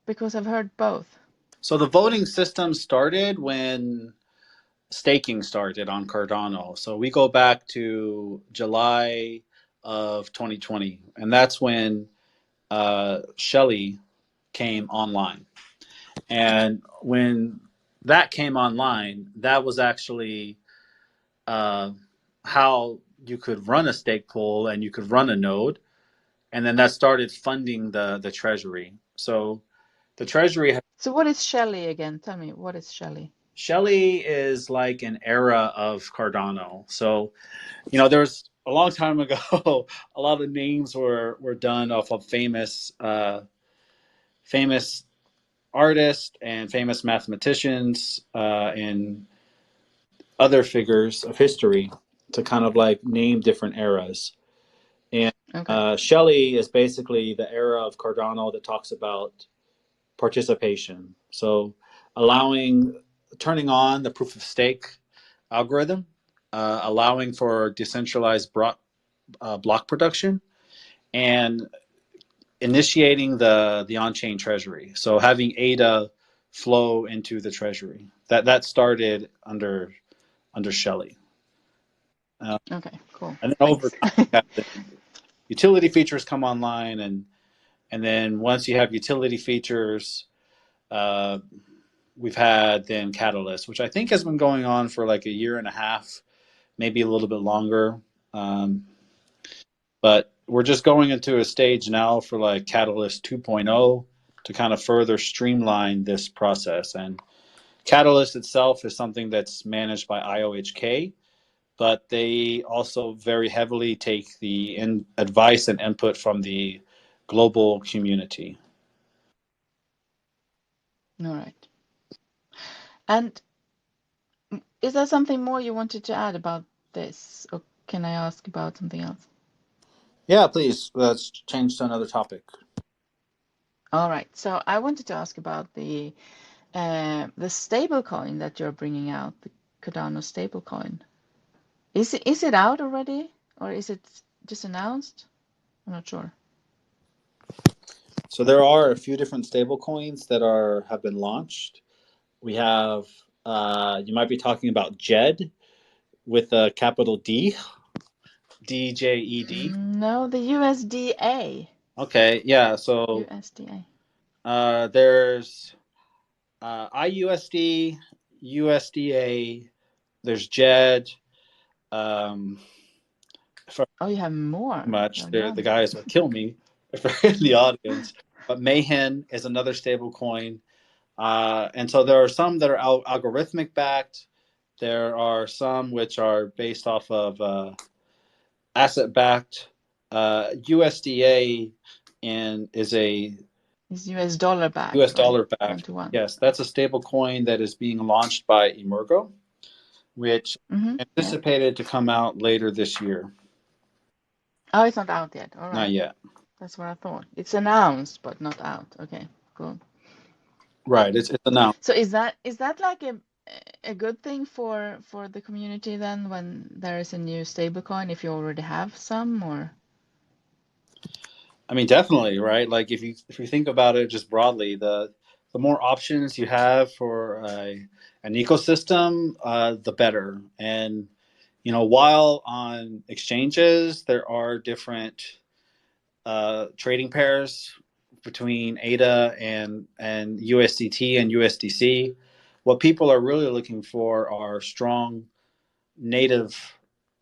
because I've heard both. So the voting system started when staking started on Cardano. So we go back to July of 2020, and that's when Shelly came online. And when that came online, that was actually uh, how you could run a stake pool and you could run a node, and then that started funding the treasury. So the treasury. So what is Shelly again? Tell me, what is Shelly? Shelly is like an era of Cardano. So there's a long time ago, a lot of names were done off of famous artists and famous mathematicians and other figures of history to kind of like name different eras. And Okay. Shelley is basically the era of Cardano that talks about participation. So turning on the proof of stake algorithm, allowing for decentralized block production, and initiating the on-chain treasury. So having ADA flow into the treasury. That started under Shelley. Okay, cool. And then over Thanks. time, you have the utility features come online, and then once you have utility features, uh, we've had then Catalyst, which I think has been going on for like a year and a half, maybe a little bit longer. Um, but we're just going into a stage now for like Catalyst 2.0 to kind of further streamline this process. And Catalyst itself is something that's managed by IOHK, but they also very heavily take the advice and input from the global community. All right. And is there something more you wanted to add about this, or can I ask about something else? Yeah, please, let's change to another topic. All right. So I wanted to ask about the stable coin that you're bringing out, the Cardano stable coin. Is it out already, or is it just announced? I'm not sure. So there are a few different stable coins that have been launched. We have you might be talking about JED with a capital D, DJED. No, the USDA. Okay, yeah. So USDA. there's IUSD, USDA. There's JED. Um, for Oh, you have more. much, Well the done. guys would kill me if they're in the audience. But Mayhen is another stable coin. And so there are some that are algorithmic backed. There are some which are based off of asset backed. USDA is a It's US dollar US backed, right? dollar One backed. to one. Yes, that's a stable coin that is being launched by Emergo, which Yeah. anticipated to come out later this year. Oh, it's not out yet. All Not right. yet. That's what I thought. It's announced, but not out. Okay, cool. Right. It's announced. So is that like a good thing for the community then when there is a new stablecoin if you already have some or? I mean, definitely, right? Like if you think about it just broadly, the more options you have for an ecosystem, the better. And while on exchanges there are different trading pairs between ADA and USDT and USDC, what people are really looking for are strong native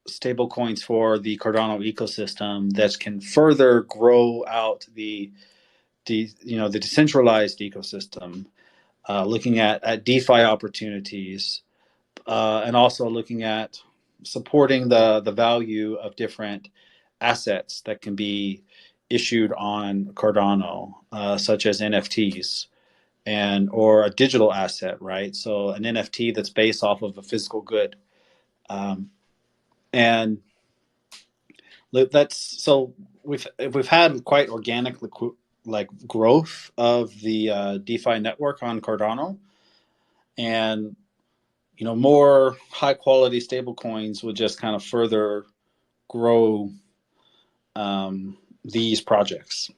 stable coins for the Cardano ecosystem that can further grow out the decentralized ecosystem, looking at DeFi opportunities, and also looking at supporting the value of different assets that can be issued on Cardano, such as NFTs or a digital asset, right? So an NFT that's based off of a physical good, and that's so we've had quite organic like growth of the DeFi network on Cardano, and more high quality stable coins would just kind of further grow these projects.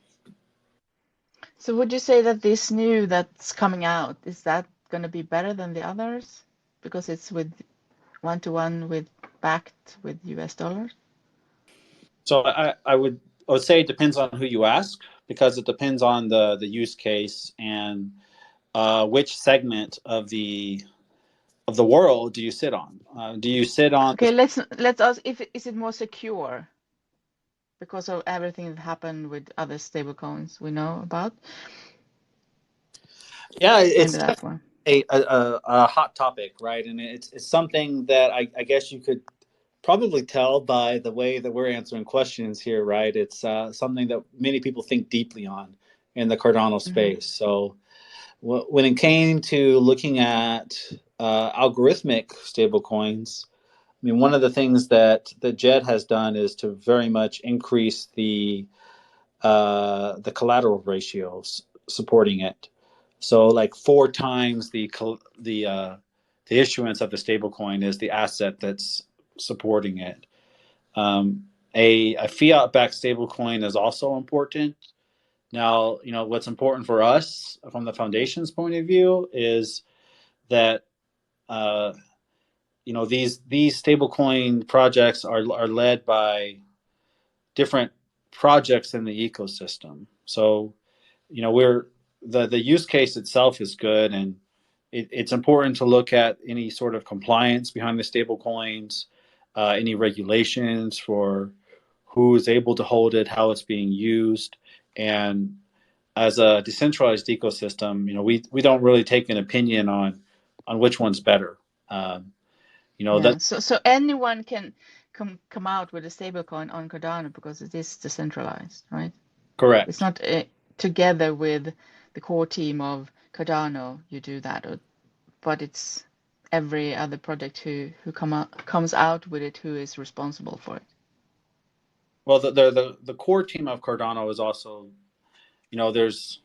So would you say that this new that's coming out, is that going to be better than the others because it's with one to one with backed with US dollars? So I would say it depends on who you ask, because it depends on the use case and which segment of the world do you sit on. Do you sit on Okay, let's ask if is it more secure because of everything that happened with other stablecoins we know about? Yeah, it's Maybe that one. a hot topic, right? And it's something that I guess you could probably tell by the way that we're answering questions here, right? It's something that many people think deeply on in the Cardano Mm-hmm. space. So when it came to looking at algorithmic stablecoins, I mean, one of the things that JED has done is to very much increase the collateral ratios supporting it. So like 4 times the issuance of the stablecoin is the asset that's supporting it. Um, a fiat-backed stablecoin is also important. Now, what's important for us from the foundation's point of view is that uh, these stablecoin projects are led by different projects in the ecosystem. So, we're the use case itself is good, and it's important to look at any sort of compliance behind the stable coins, any regulations for who is able to hold it, how it's being used, and as a decentralized ecosystem, we don't really take an opinion on which one's better. Yeah. That So anyone can come out with a stablecoin on Cardano because it is decentralized, right? It's correct. not together with the core team of Cardano you do that, but it's every other project who comes out with it who is responsible for it. Well, the core team of Cardano is also, there's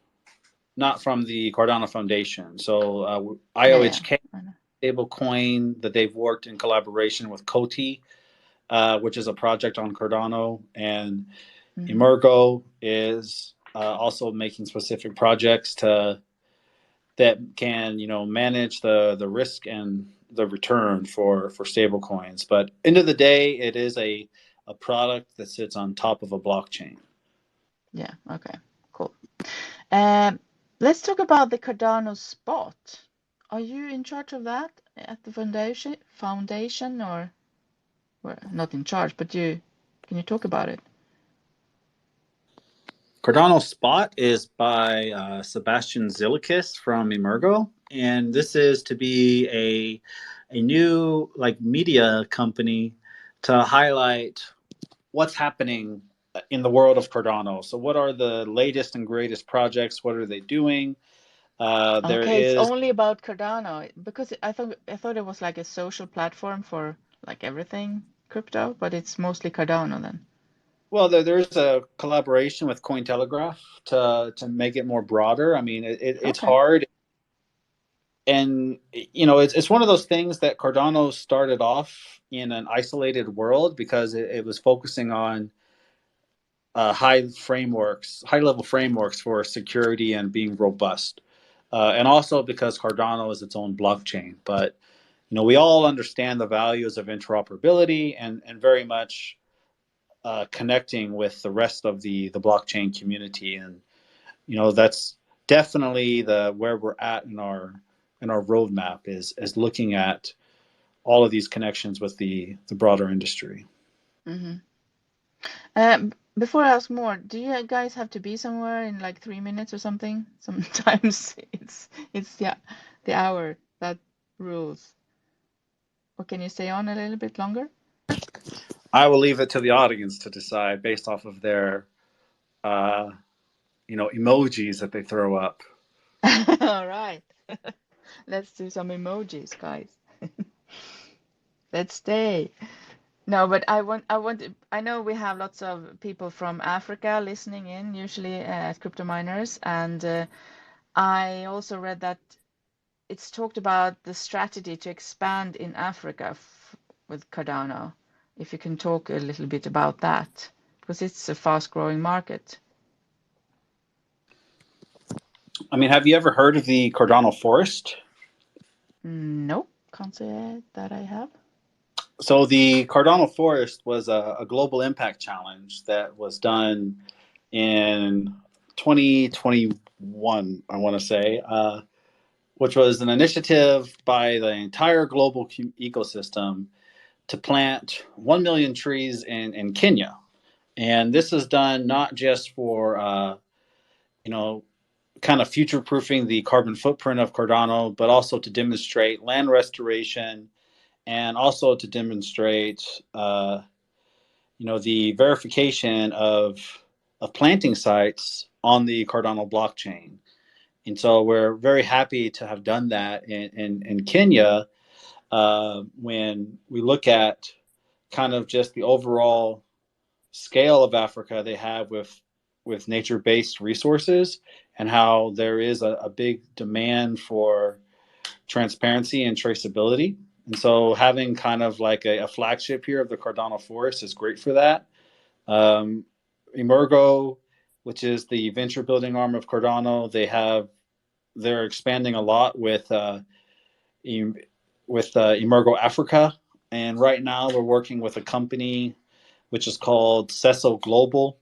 not from the Cardano Foundation. So Yeah, IOHK I know. stable coin that they've worked in collaboration with Coty, which is a project on Cardano, and Mm-hmm. Emergo is also making specific projects that can manage the risk and the return for stable coins. But end of the day, it is a product that sits on top of a blockchain. Yeah. Okay. Cool. Um, let's talk about the Cardano spot. Are you in charge of that at the foundation, or well, not in charge, but can you talk about it? Cardano Spot is by Sebastian Zilikis from Emergo, and this is to be a new like media company to highlight what's happening in the world of Cardano. So, what are the latest and greatest projects? What are they doing? There Okay, it's is only about Cardano because I thought it was like a social platform for like everything crypto, but it's mostly Cardano then. well, there's a collaboration with Cointelegraph to make it more broader. I mean, it's Okay. hard, and it's one of those things that Cardano started off in an isolated world because it was focusing on high level frameworks for security and being robust, and also because Cardano is its own blockchain. But we all understand the values of interoperability and very much connecting with the rest of the blockchain community, and that's definitely the where we're at in our roadmap is looking at all of these connections with the broader industry. Mm-hmm. Before I ask more, do you guys have to be somewhere in like 3 minutes or something? Sometimes it's yeah, the hour that rules. Or can you stay on a little bit longer? I will leave it to the audience to decide based off of their uh, emojis that they throw up. All right. Let's do some emojis, guys. Let's stay. No, but I know we have lots of people from Africa listening in, usually as crypto miners, and I also read that it's talked about the strategy to expand in Africa with Cardano. If you can talk a little bit about that, because it's a fast-growing market. I mean, have you ever heard of the Cardano Forest? No, can't say that I have. So the Cardano Forest was a global impact challenge that was done in 2021, I want to say, which was an initiative by the entire global ecosystem to plant 1 million trees in Kenya. And this is done not just for, you know, kind of future proofing the carbon footprint of Cardano, but also to demonstrate land restoration and also to demonstrate, the verification of planting sites on the Cardano blockchain. And so we're very happy to have done that in Kenya. When we look at kind of just the overall scale of Africa they have with nature-based resources and how there is a big demand for transparency and traceability. And so having kind of like a flagship here of the Cardano Forest is great for that. Emergo, which is the venture building arm of Cardano, they're expanding a lot with Emergo Africa, and right now we're working with a company which is called Cesso Global,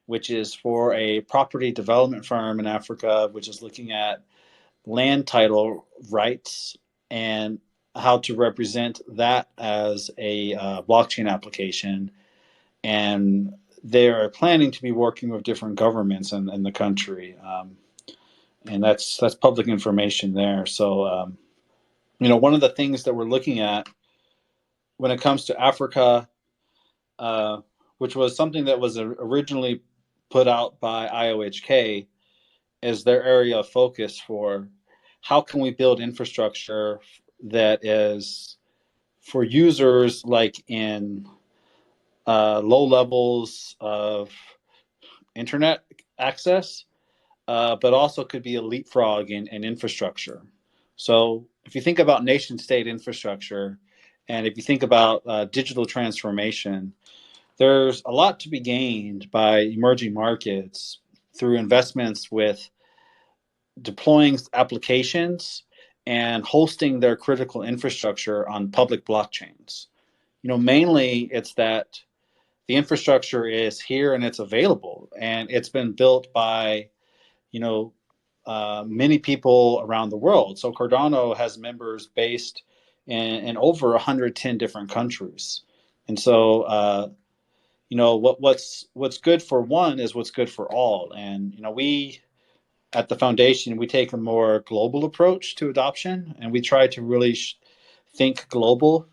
which is for a property development firm in Africa, which is looking at land title rights and how to represent that as a blockchain application. And they're planning to be working with different governments in the country. And that's public information there. So, one of the things that we're looking at when it comes to Africa, uh, which was something that was originally put out by IOHK as their area of focus for how can we build infrastructure that is for users like in low levels of internet access, but also could be a leapfrog in infrastructure. So if you think about nation state infrastructure, and if you think about digital transformation, there's a lot to be gained by emerging markets through investments with deploying applications and hosting their critical infrastructure on public blockchains. Mainly it's that the infrastructure is here and it's available, and it's been built by you know many people around the world. So Cardano has members based in over 110 different countries, and so what's good for one is what's good for all. And we at the foundation, we take a more global approach to adoption, and we try to really think global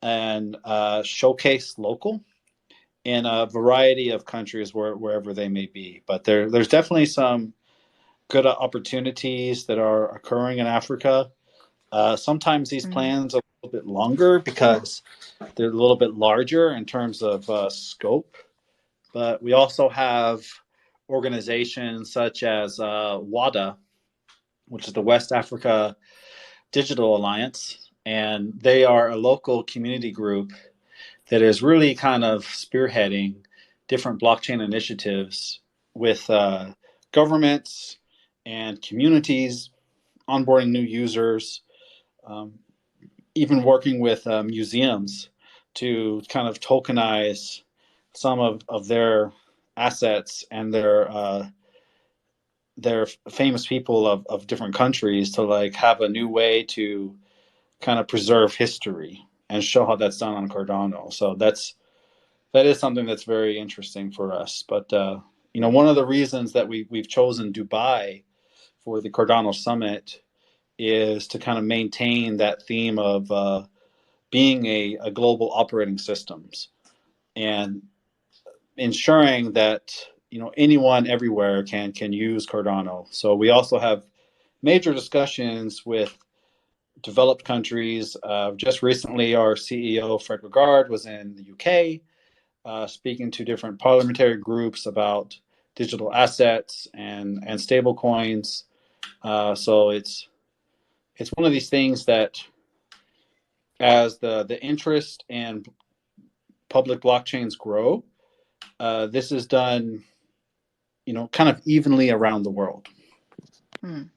and showcase local in a variety of countries wherever they may be. But there's definitely some good opportunities that are occurring in Africa. Sometimes these Mm. plans are a little bit longer because they're a little bit larger in terms of scope. But we also have organizations such as WADA, which is the West Africa Digital Alliance, and they are a local community group that is really kind of spearheading different blockchain initiatives with governments and communities, onboarding new users, um, even working with museums to kind of tokenize some of their assets and their famous people of different countries to like have a new way to kind of preserve history and show how that's done on Cardano. So that is something that's very interesting for us. But one of the reasons that we've chosen Dubai for the Cardano Summit is to kind of maintain that theme of being a global operating systems and ensuring that anyone everywhere can use Cardano. So we also have major discussions with developed countries. Just recently, our CEO Fred Regard was in the UK, speaking to different parliamentary groups about digital assets and stable coins. So it's one of these things that, as the interest and public blockchains grow, this is done, kind of evenly around the world. Mm.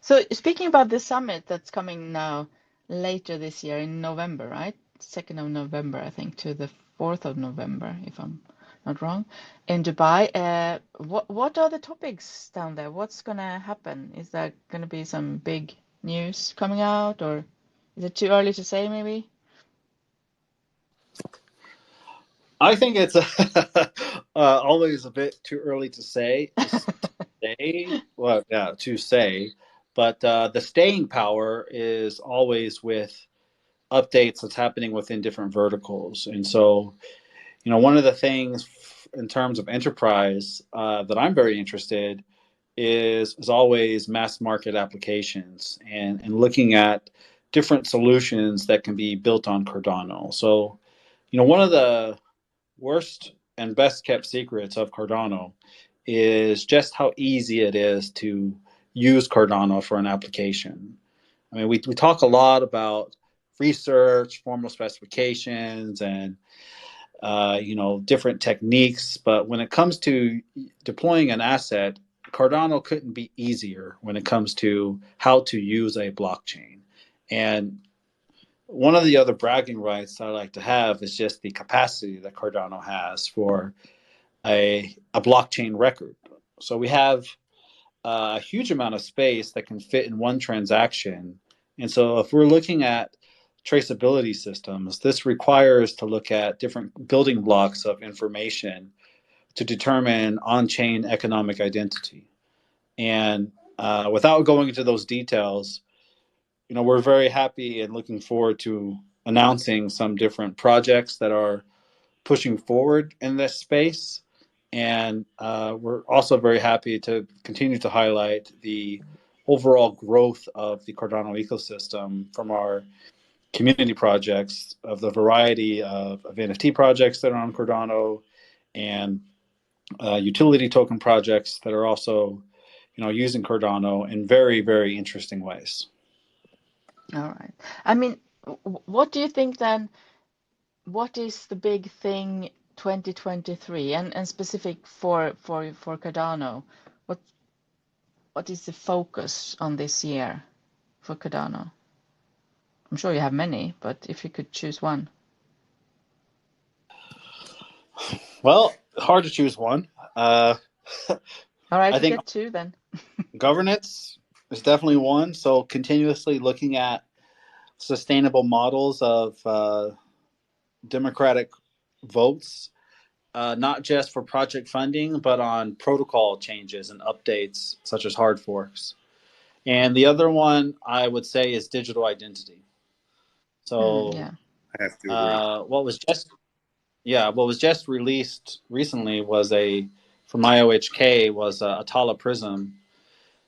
So speaking about the summit that's coming now later this year in November, right? 2nd of November, I think, to the 4th of November, if I'm not wrong, in Dubai. What are the topics down there? What's gonna happen? Is there gonna be some big news coming out, or is it too early to say, maybe? I think it's always a bit too early to say. Well, yeah, to say, but the staying power is always with updates that's happening within different verticals. And so, one of the things in terms of enterprise that I'm very interested is always mass market applications and looking at different solutions that can be built on Cardano. So, one of the worst and best kept secrets of Cardano is just how easy it is to use Cardano for an application. I mean, we talk a lot about research, formal specifications, and different techniques. But when it comes to deploying an asset, Cardano couldn't be easier when it comes to how to use a blockchain. And one of the other bragging rights I like to have is just the capacity that Cardano has for a blockchain record. So we have a huge amount of space that can fit in one transaction. And so if we're looking at traceability systems, this requires to look at different building blocks of information to determine on-chain economic identity. And without going into those details, we're very happy and looking forward to announcing some different projects that are pushing forward in this space. And we're also very happy to continue to highlight the overall growth of the Cardano ecosystem from our community projects, of the variety of NFT projects that are on Cardano, and utility token projects that are also, using Cardano in very, very interesting ways. All right. I mean, what do you think then? What is the big thing 2023 and specific for Cardano, what is the focus on this year for Cardano? I'm sure you have many, but if you could choose one. Well, hard to choose one. All right, I you think get two then. governance is definitely one. So continuously looking at sustainable models of democratic votes, not just for project funding, but on protocol changes and updates such as hard forks. And the other one I would say is digital identity. So Yeah. I have to agree. what was just released recently was from IOHK was a Atala Prism,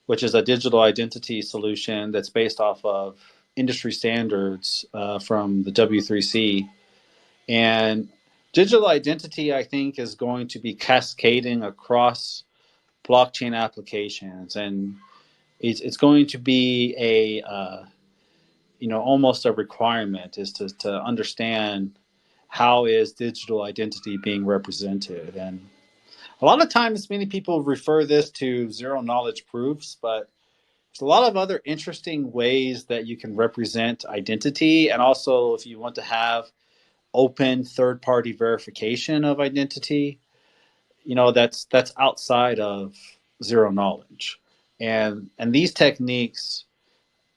which is a digital identity solution that's based off of industry standards from the W3C. And digital identity, I think, is going to be cascading across blockchain applications, and it's going to be almost a requirement is to understand how is digital identity being represented. And a lot of times, many people refer this to zero knowledge proofs, but there's a lot of other interesting ways that you can represent identity. And also, if you want to have open third party verification of identity, that's outside of zero knowledge. And these techniques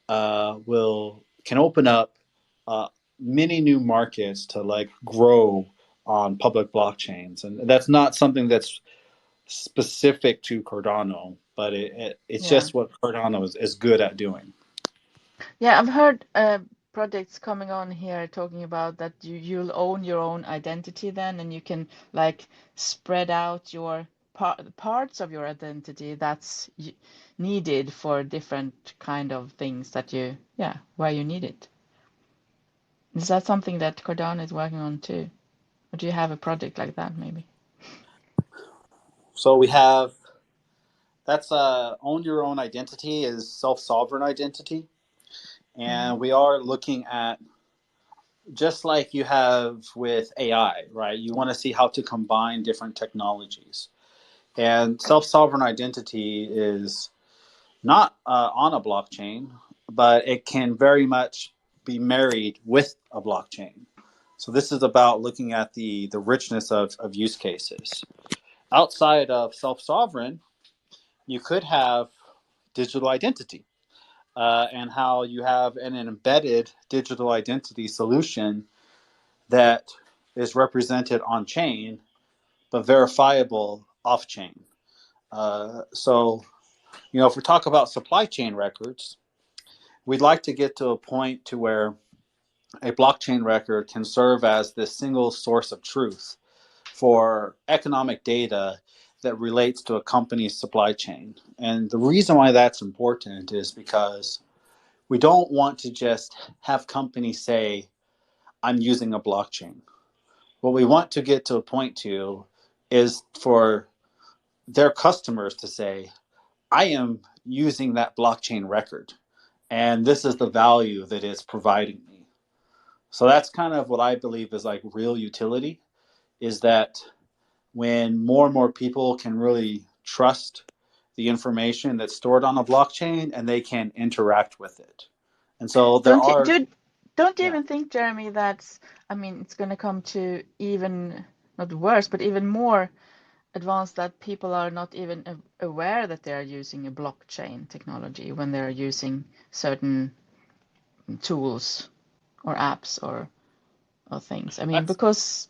will can open up uh, many new markets to like grow on public blockchains, and that's not something that's specific to Cardano, but it's Yeah. just what Cardano is good at doing. Yeah, I've heard projects coming on here talking about that you'll own your own identity then, and you can like spread out your parts of your identity that's needed for different kind of things that where you need it. Is that something that Cardano is working on too? Or do you have a project like that maybe? So we have that's own your own identity is self-sovereign identity, Mm. and we are looking at just like you have with AI, right? You want to see how to combine different technologies. And self sovereign identity is not on a blockchain, but it can very much be married with a blockchain. So this is about looking at the richness of use cases. Outside of self sovereign, you could have digital identity and how you have an embedded digital identity solution that is represented on chain but verifiable off chain. So, if we talk about supply chain records, we'd like to get to a point to where a blockchain record can serve as this single source of truth for economic data that relates to a company's supply chain. And the reason why that's important is because we don't want to just have companies say, I'm using a blockchain. What we want to get to a point to is for their customers to say, I am using that blockchain record, and this is the value that it's providing me. So that's kind of what I believe is like real utility, is that when more and more people can really trust the information that's stored on a blockchain and they can interact with it. And so there Don't you are, do don't you yeah, even think, Jeremy, that's I mean it's gonna come to even not worse, but even more advanced that people are not even aware that they are using a blockchain technology when they're using certain tools or apps or things. I mean, that's because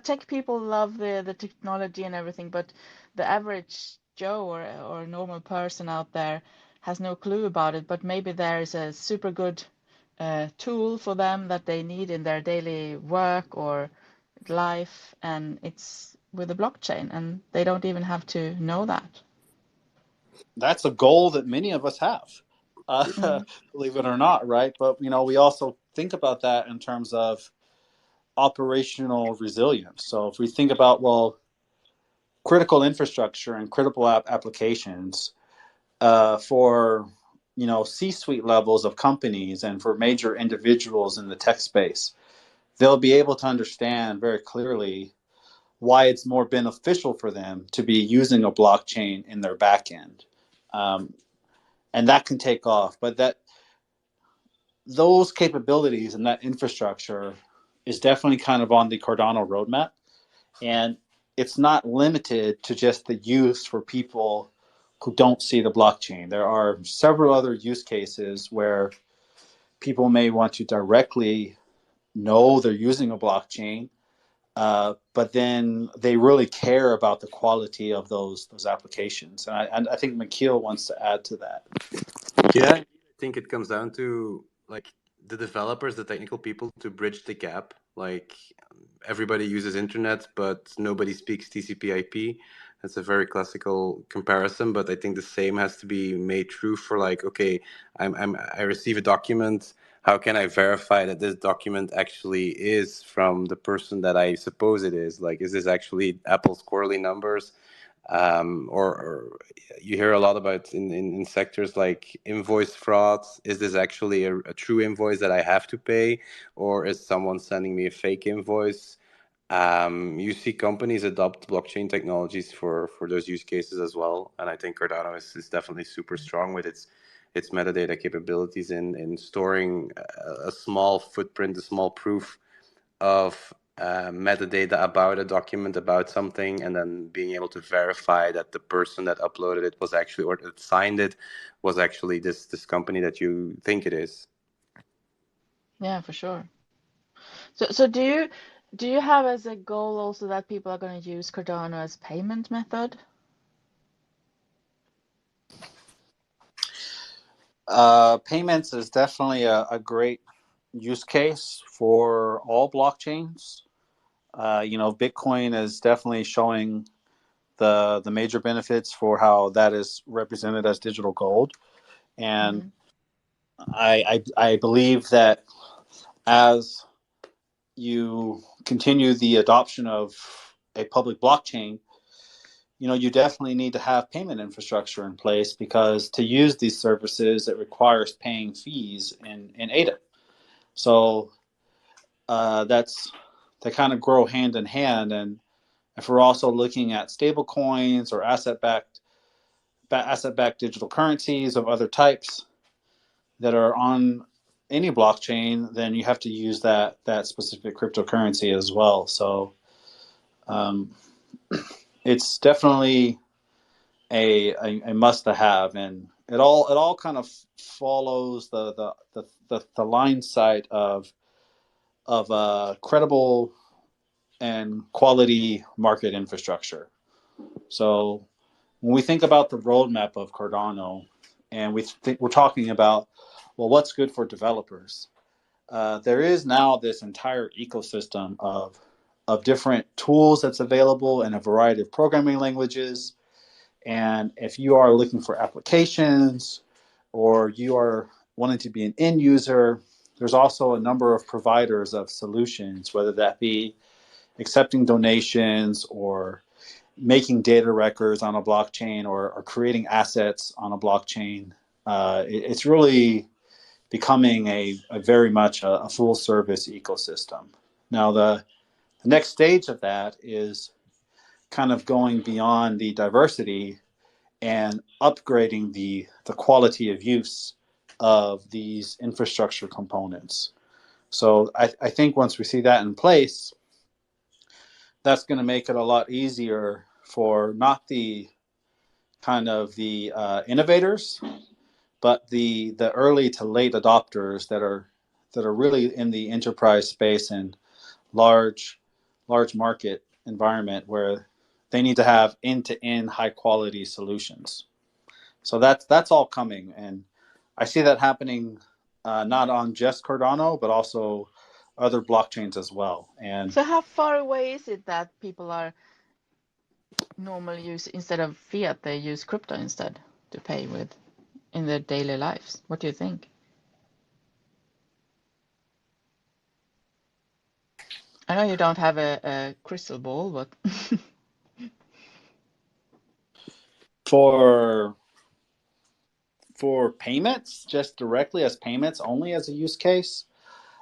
tech people love the technology and everything, but the average Joe or normal person out there has no clue about it. But maybe there is a super good tool for them that they need in their daily work or life, and it's with a blockchain, and they don't even have to know that. that's a goal that many of us have, Mm. believe it or not, right? But we also think about that in terms of operational resilience. So if we think about, well, critical infrastructure and critical applications for C-suite levels of companies and for major individuals in the tech space, they'll be able to understand very clearly why it's more beneficial for them to be using a blockchain in their backend. And that can take off, but those capabilities and that infrastructure is definitely kind of on the Cardano roadmap. And it's not limited to just the use for people who don't see the blockchain. There are several other use cases where people may want to directly know they're using a blockchain, but then they really care about the quality of those applications. And I think McKeel wants to add to that. Yeah, I think it comes down to like the developers, the technical people to bridge the gap. Like everybody uses internet, but nobody speaks TCP/IP. That's a very classical comparison, but I think the same has to be made true for like, okay, I receive a document. How can I verify that this document actually is from the person that I suppose it is? Like, is this actually Apple's quarterly numbers? Or you hear a lot about in sectors like invoice fraud. Is this actually a true invoice that I have to pay, or is someone sending me a fake invoice? You see companies adopt blockchain technologies for those use cases as well, and I think Cardano is definitely super strong with its metadata capabilities in storing a small footprint, a small proof of metadata about a document, about something, and then being able to verify that the person that uploaded it was actually, or that signed it, was actually this company that you think it is. Yeah, for sure. So do you have as a goal also that people are going to use Cardano as payment method? Payments is definitely a great use case for all blockchains. Bitcoin is definitely showing the major benefits for how that is represented as digital gold, and Mm. I believe that as you continue the adoption of a public blockchain, you definitely need to have payment infrastructure in place, because to use these services, it requires paying fees in ADA. So that's they kind of grow hand in hand. And if we're also looking at stable coins or asset-backed digital currencies of other types that are on any blockchain, then you have to use that specific cryptocurrency as well. So um, it's definitely a must to have, and it all kind of follows the line side of credible and quality market infrastructure. So when we think about the roadmap of Cardano, and we're talking about, well, what's good for developers, there is now this entire ecosystem of different tools that's available in a variety of programming languages. And if you are looking for applications, or you are wanting to be an end user, there's also a number of providers of solutions, whether that be accepting donations, or making data records on a blockchain, or creating assets on a blockchain. It's really becoming a very much a full service ecosystem. Now, the next stage of that is kind of going beyond the diversity and upgrading the quality of use of these infrastructure components. So I think once we see that in place, that's going to make it a lot easier for not the kind of the innovators, but the early to late adopters that are really in the enterprise space and large large market environment, where they need to have end-to-end high quality solutions. So that's all coming, and I see that happening not on just Cardano, but also other blockchains as well. And So how far away is it that people are normally use, instead of fiat, they use crypto instead to pay with in their daily lives? What do you think? I know you don't have a crystal ball, but for payments, just directly as payments only as a use case,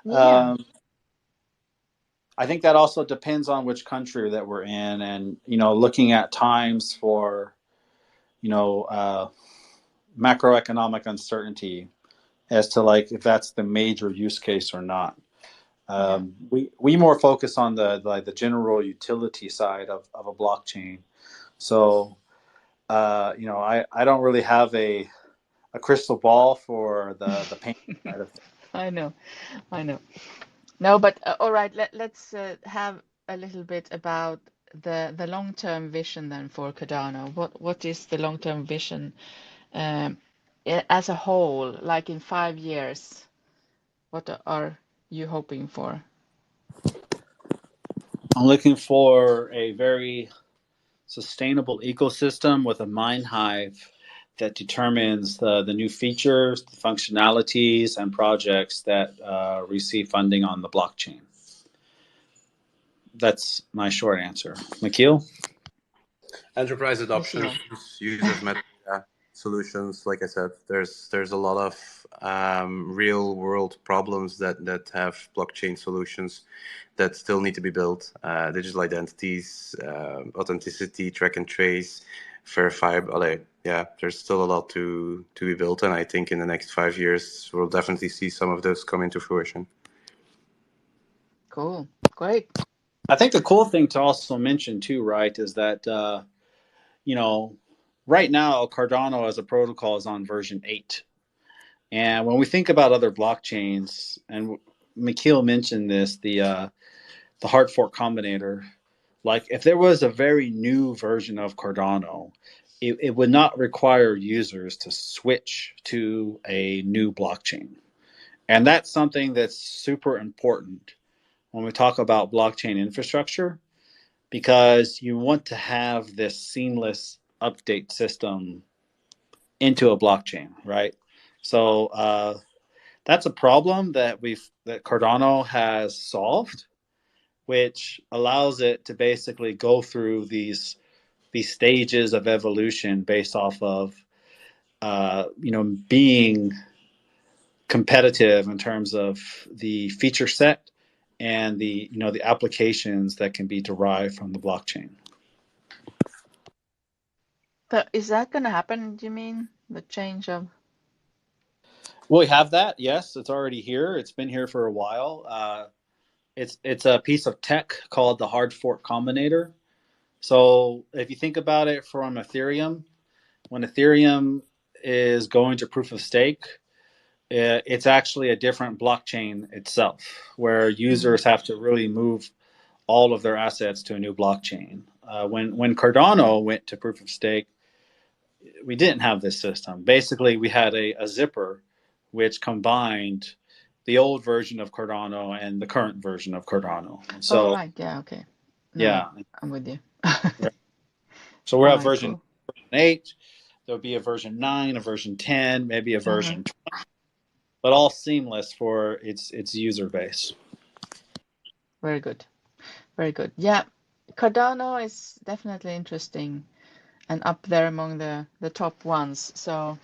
yeah. um, I think that also depends on which country that we're in, and looking at times for macroeconomic uncertainty as to like if that's the major use case or not. Yeah. We more focus on the general utility side of a blockchain. So I don't really have a crystal ball for the payment side of things. I know. I know. No, but all right, let's have a little bit about the long-term vision then for Cardano. What is the long-term vision um, as a whole, like in 5 years? What are you hoping for? I'm looking for a very sustainable ecosystem with a mine hive that determines the new features, the functionalities, and projects that receive funding on the blockchain. That's my short answer. Nikhil? Enterprise adoption, Michiel. use of metadata solutions. Like I said, there's a lot of real world problems that have blockchain solutions that still need to be built. Digital identities, authenticity, track and trace, verifiable. Yeah, there's still a lot to be built, and I think in the next 5 years we'll definitely see some of those come into fruition. Cool. Great. I think the cool thing to also mention too, right, is that right now Cardano as a protocol is on version 8. And when we think about other blockchains, and Michiel mentioned this, the hard fork combinator, like if there was a very new version of Cardano, it would not require users to switch to a new blockchain. And that's something that's super important when we talk about blockchain infrastructure, because you want to have this seamless update system into a blockchain, right? So that's a problem that Cardano has solved, which allows it to basically go through these stages of evolution based off of being competitive in terms of the feature set and the applications that can be derived from the blockchain. But is that going to happen, do you mean? The change of... Well, we have that. Yes, it's already here. It's been here for a while. It's a piece of tech called the hard fork combinator. So if you think about it from Ethereum, when Ethereum is going to proof of stake, it's actually a different blockchain itself, where users have to really move all of their assets to a new blockchain. When Cardano went to proof of stake, we didn't have this system. Basically, we had a zipper which combined the old version of Cardano and the current version of Cardano. And Oh, so, right. Yeah, okay. No, yeah. I'm with you. So we All have right, version cool. 8. There'll be a version 9, a version 10, maybe a Uh-huh. version 20, but all seamless for its user base. Very good. Very good. Yeah, Cardano is definitely interesting and up there among the top ones. So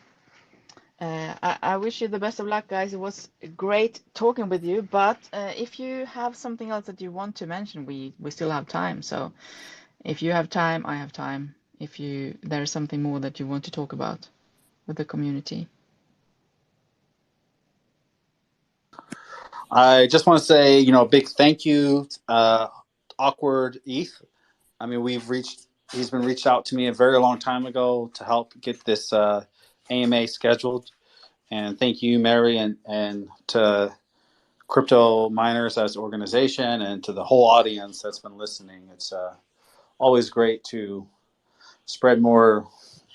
I wish you the best of luck, guys. It was great talking with you. But if you have something else that you want to mention, we still have time. So if you have time, I have time. If there's something more that you want to talk about with the community. I just want to say, a big thank you, Awkward ETH. I mean, he's been reached out to me a very long time ago to help get this AMA scheduled. And thank you, Mary, and to Crypto Miners as organization, and to the whole audience that's been listening. It's always great to spread more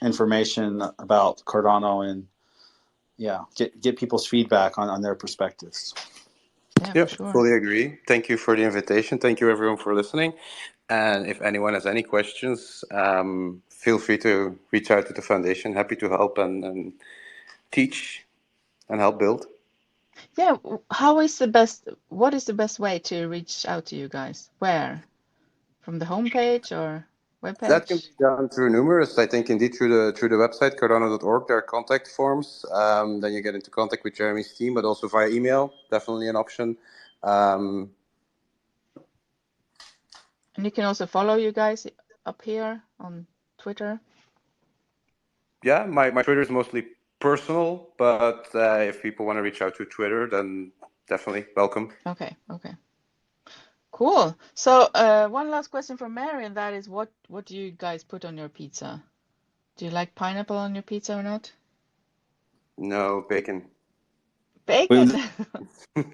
information about Cardano and get people's feedback on their perspectives. Yeah, Yeah, for sure. fully agree. Thank you for the invitation. Thank you, everyone, for listening. And if anyone has any questions, feel free to reach out to the foundation. Happy to help and teach and help build. Yeah, what is the best way to reach out to you guys? Where? From the homepage or That can be webpage? done through numerous. I think indeed through the website cardano.org. There are contact forms. Then you get into contact with Jeremy's team, but also via email. Definitely an option. And you can also follow you guys up here on Twitter. Yeah, my Twitter is mostly personal, but if people want to reach out to Twitter, then definitely welcome. Okay, okay. Cool. So one last question from Mary, and that is what do you guys put on your pizza? Do you like pineapple on your pizza or not? No, bacon. Bacon. We,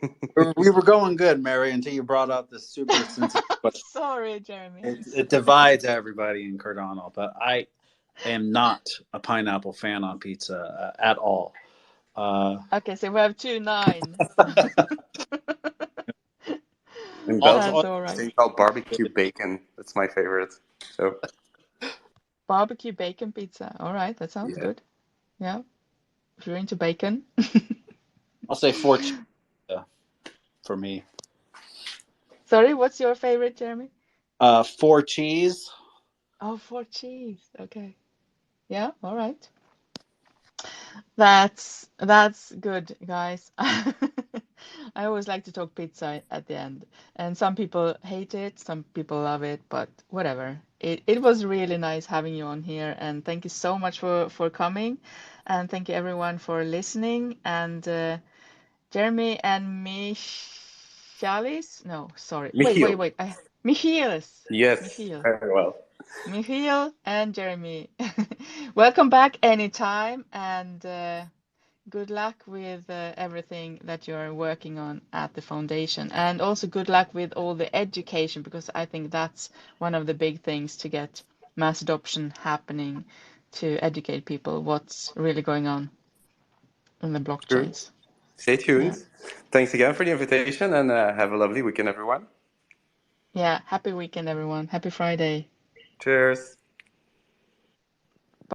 we were going good, Mary, until you brought up this super sensitive question. Sorry, Jeremy. It divides everybody in Cardano, but I am not a pineapple fan on pizza at all. Okay, so we have 2-9. In Belgium, That's Also, all this right. thing called barbecue bacon. That's my favorite. So Barbecue bacon pizza. All right, that sounds yeah, good. Yeah, if you're into bacon. I'll say 4 cheese for me. Sorry, what's your favorite, Jeremy? 4 cheese. Oh, 4 cheese. Okay. Yeah, all right. That's good, guys. I always like to talk pizza at the end, and some people hate it, some people love it, but whatever. It was really nice having you on here, and thank you so much for coming, and thank you everyone for listening. And Jeremy and Michalis, no, sorry, Michiel. wait, Michiels, Yes, Michiel. very well. Michiel and Jeremy, welcome back anytime, and good luck with everything that you're working on at the foundation, and also good luck with all the education, because I think that's one of the big things to get mass adoption happening, to educate people what's really going on in the True. blockchains. Stay Yeah, tuned. Thanks again for the invitation, and have a lovely weekend, everyone. yeah. Happy weekend, everyone. Happy Friday. Cheers.